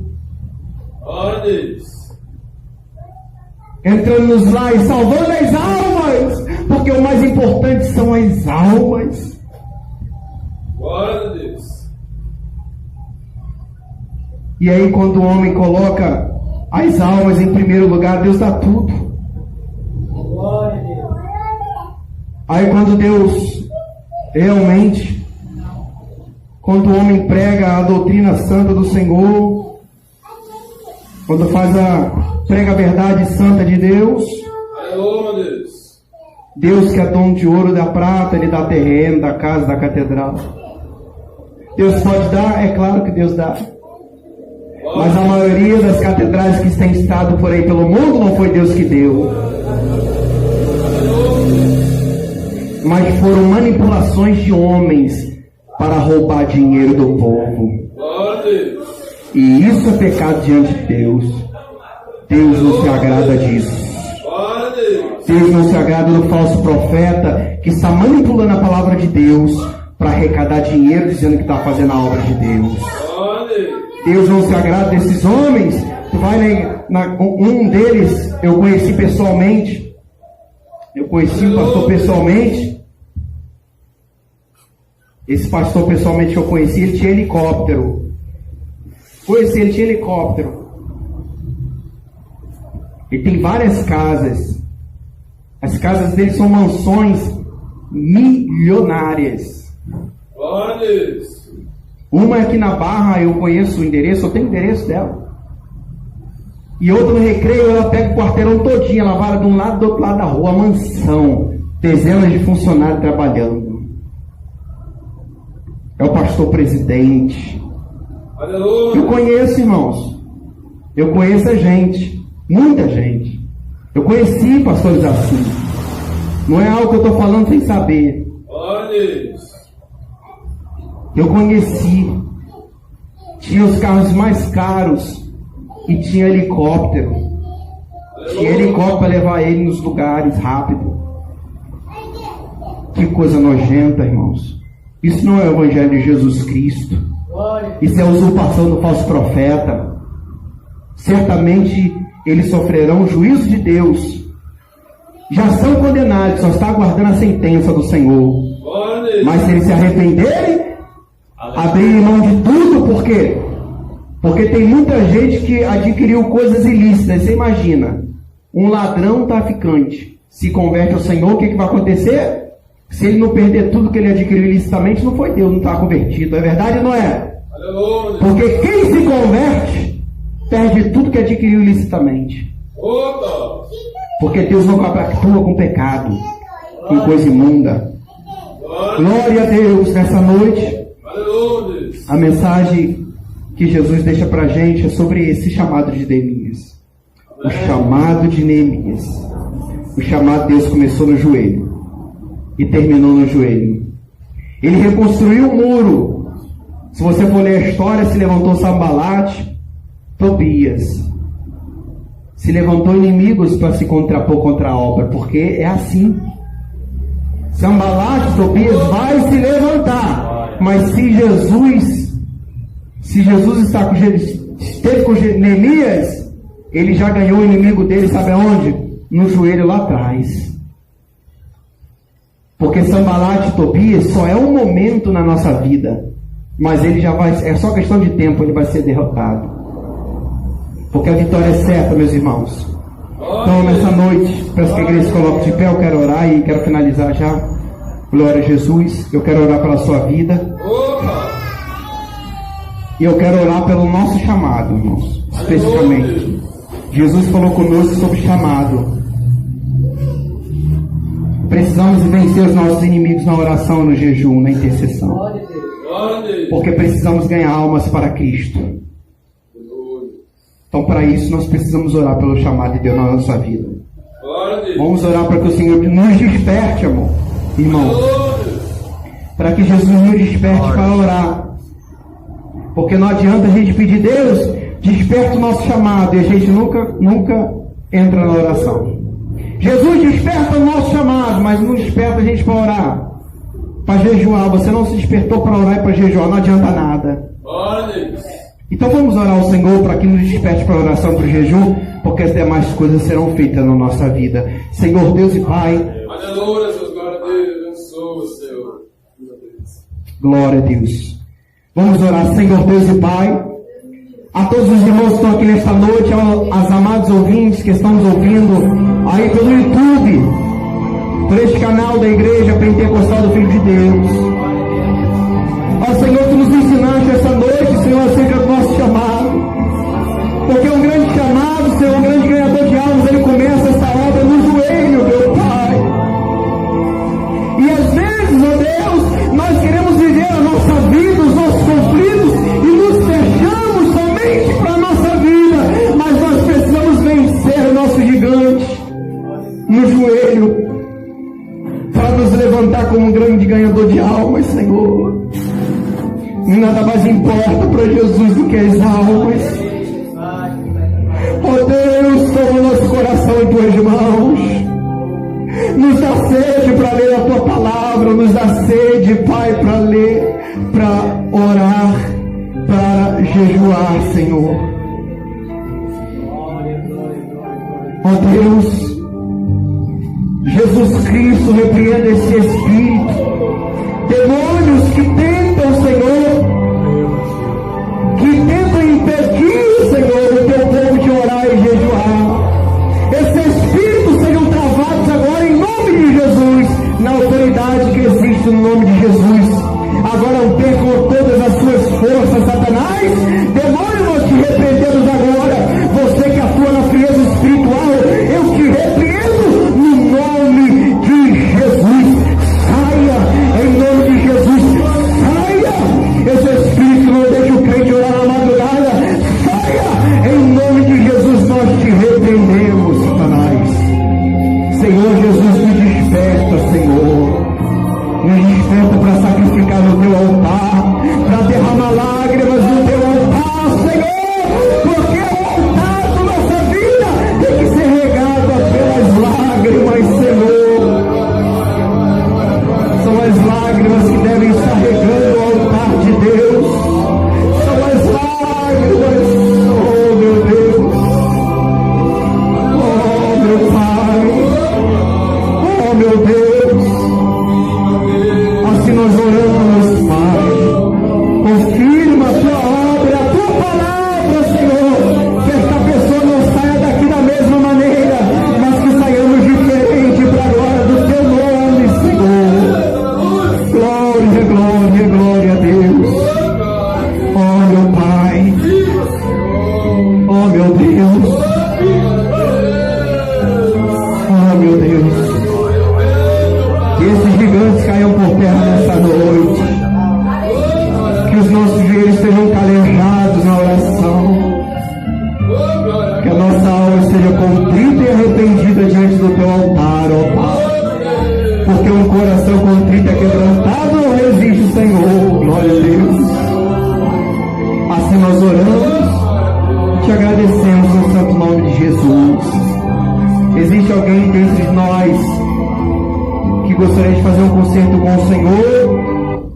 Entrando nos lares, salvando as almas, porque o mais importante são as almas. Glória a Deus. E aí, quando o homem coloca as almas em primeiro lugar, Deus dá tudo. Glória a Deus. Aí, quando Deus realmente, quando o homem prega a doutrina santa do Senhor, quando prega a verdade santa de Deus, Deus que é dono de ouro e da prata, Ele dá terreno, da casa, da catedral. Deus pode dar? É claro que Deus dá. Mas a maioria das catedrais que têm estado por aí pelo mundo não foi Deus que deu. Mas foram manipulações de homens para roubar dinheiro do povo. E isso é pecado diante de Deus. Deus não se agrada disso. Deus não se agrada do falso profeta que está manipulando a palavra de Deus para arrecadar dinheiro dizendo que está fazendo a obra de Deus. Deus não se agrada desses homens. Tu vai um deles eu conheci pessoalmente. Eu conheci o pastor pessoalmente. Esse pastor pessoalmente que eu conheci, ele tinha helicóptero. Conheci, ele tinha helicóptero. Ele tem várias casas. As casas dele são mansões milionárias. Uma aqui na Barra, eu conheço o endereço, eu tenho o endereço dela. E outra no Recreio, ela pega o quarteirão todinho, ela vai de um lado do outro lado da rua, mansão, dezenas de funcionários trabalhando. É o pastor presidente. Eu conheço, irmãos. Eu conheço a gente, muita gente. Eu conheci pastores assim. Não é algo que eu estou falando sem saber. Eu conheci. Tinha os carros mais caros e tinha helicóptero. Tinha helicóptero para levar ele nos lugares rápido. Que coisa nojenta, irmãos. Isso não é o evangelho de Jesus Cristo. Isso é a usurpação do falso profeta. Certamente eles sofrerão o juízo de Deus. Já são condenados, só está aguardando a sentença do Senhor. Mas se eles se arrependerem, abrirem mão de tudo, por quê? Porque tem muita gente que adquiriu coisas ilícitas. Você imagina, um ladrão traficante se converte ao Senhor, o que vai acontecer? Se ele não perder tudo que ele adquiriu ilicitamente, não foi Deus, não está convertido. É verdade ou não é? Porque quem se converte, perde tudo que adquiriu ilicitamente. Porque Deus não compactua com pecado, com coisa imunda. Glória a Deus. Nessa noite, a mensagem que Jesus deixa para a gente é sobre esse chamado de Neemias. O chamado de Neemias. O chamado de Deus começou no joelho e terminou no joelho. Ele reconstruiu o muro. Se você for ler a história, se levantou Sambalate, Tobias. Se levantou inimigos para se contrapor contra a obra, porque é assim. Sambalate, Tobias vai se levantar. Mas se Jesus esteve com Neemias, ele já ganhou o inimigo dele, sabe aonde? No joelho lá atrás. Porque Sambalate e Tobias só é um momento na nossa vida, mas ele já vai, é só questão de tempo, ele vai ser derrotado. Porque a vitória é certa, meus irmãos. Então, nessa noite, peço que a igreja se coloque de pé. Eu quero orar e quero finalizar já. Glória a Jesus. Eu quero orar pela sua vida. E eu quero orar pelo nosso chamado, irmãos. Especificamente. Jesus falou conosco sobre chamado. Precisamos vencer os nossos inimigos na oração, no jejum, na intercessão. Porque precisamos ganhar almas para Cristo. Então, para isso, nós precisamos orar pelo chamado de Deus na nossa vida. Vamos orar para que o Senhor nos desperte, amor, irmãos. Para que Jesus nos desperte para orar. Porque não adianta a gente pedir, Deus, desperta o nosso chamado, e a gente nunca entra na oração. Jesus, desperta o nosso chamado, mas não desperta a gente para orar, para jejuar. Você não se despertou para orar e para jejuar, não adianta nada. Então vamos orar ao Senhor para que nos desperte para a oração, para o jejum, porque as demais coisas serão feitas na nossa vida. Senhor Deus e Pai. Aleluia, Deus, glória a Deus, abençoa, Senhor. Glória a Deus. Vamos orar, Senhor Deus e Pai. A todos os irmãos que estão aqui nesta noite, aos amados ouvintes que estão nos ouvindo aí pelo YouTube, por este canal da Igreja Pentecostal do Filho de Deus. Ó Senhor, Tu nos ensinaste essa noite, Senhor, acerca do nosso chamado. Porque um grande chamado, Senhor, um grande ganhador de almas, ele começa essa obra no joelho, meu Pai. E às vezes, ó Deus, nós queremos viver a nossa vida, os nossos conflitos, e nos fechamos somente para a nossa vida. Mas nós precisamos vencer o nosso gigante no joelho, para nos levantar como um grande ganhador de almas, Senhor. Nada mais importa para Jesus do que as almas. Oh Deus, toma o nosso coração em Tuas mãos. Nos dá sede para ler a Tua palavra. Nos dá sede, Pai, para ler, para orar, para jejuar, Senhor. Oh Deus, Jesus Cristo, repreenda esse espírito. Demônios que tentam, Senhor, que tentam impedir, Senhor, o Teu povo de orar e jejuar. Esses espíritos sejam travados agora em nome de Jesus, na autoridade que existe no nome de Jesus. Agora percam todas as suas forças, Satanás. Demônio, nós te repreendemos agora. Você que atua na frieza espiritual, eu te repreendo no nome de Jesus. Saia em nome de Jesus. Saia. Esse espírito não deixa o crente orar na madrugada. Saia em nome de Jesus. Nós te repreendemos, Satanás. Senhor Jesus, me desperta, Senhor. Me desperta para sacrificar no Teu altar, para derramar lágrimas no Teu altar, Senhor. Porque o altar da nossa vida tem que ser regado pelas lágrimas, Senhor. São as lágrimas que devem estar regando o altar de Deus. São as lágrimas, oh meu Deus, oh meu Pai, oh meu Deus. Assim nós oramos, Pai. Confirma a Tua obra, a Tua palavra, Senhor. Que esta pessoa não saia daqui da mesma maneira, mas que saiamos diferente para a glória do Teu nome, Senhor. Glória, glória, glória a Deus. Oh, meu Pai. Oh, meu Deus. Oh, meu Deus. Que esses gigantes caiam por terra nessa noite. Que os nossos joelhos sejam calejados na um coração contrito e quebrantado não resiste o Senhor. Glória a Deus. Assim nós oramos, te agradecemos no santo nome de Jesus. Existe alguém dentre nós que gostaria de fazer um concerto com o Senhor?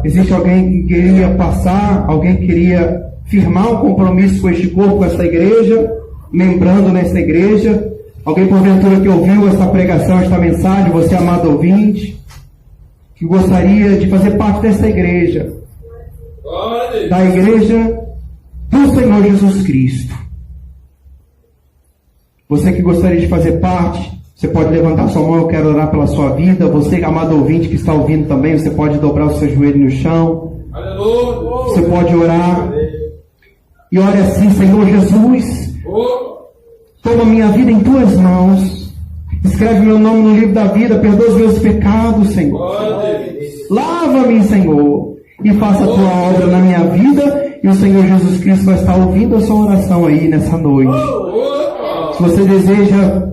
Existe alguém que queria passar, alguém que queria firmar um compromisso com este corpo, com esta igreja, membrando nesta igreja? Alguém porventura que ouviu esta pregação, esta mensagem, você amado ouvinte, que gostaria de fazer parte desta igreja, da igreja do Senhor Jesus Cristo? Você que gostaria de fazer parte, você pode levantar sua mão, eu quero orar pela sua vida. Você, amado ouvinte que está ouvindo também, você pode dobrar o seu joelho no chão. Você pode orar e ore assim: Senhor Jesus, toma minha vida em tuas mãos, escreve meu nome no livro da vida, perdoa os meus pecados, Senhor. Lava-me, Senhor, e faça a tua obra na minha vida. E o Senhor Jesus Cristo vai estar ouvindo a sua oração aí nessa noite. Se você deseja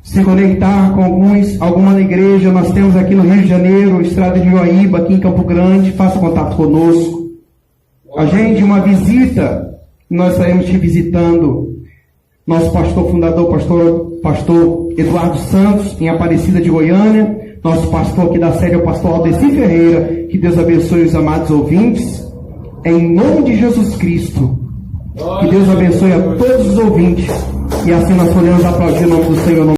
se conectar com alguma igreja, nós temos aqui no Rio de Janeiro, Estrada de Joaíba, aqui em Campo Grande, faça contato conosco. Agende uma visita, nós estaremos te visitando. Nosso pastor fundador, pastor Eduardo Santos, em Aparecida de Goiânia. Nosso pastor aqui da série é o pastor Aldeci Ferreira. Que Deus abençoe os amados ouvintes. Em nome de Jesus Cristo. Que Deus abençoe a todos os ouvintes. E assim nós podemos aplaudir o nome do Senhor.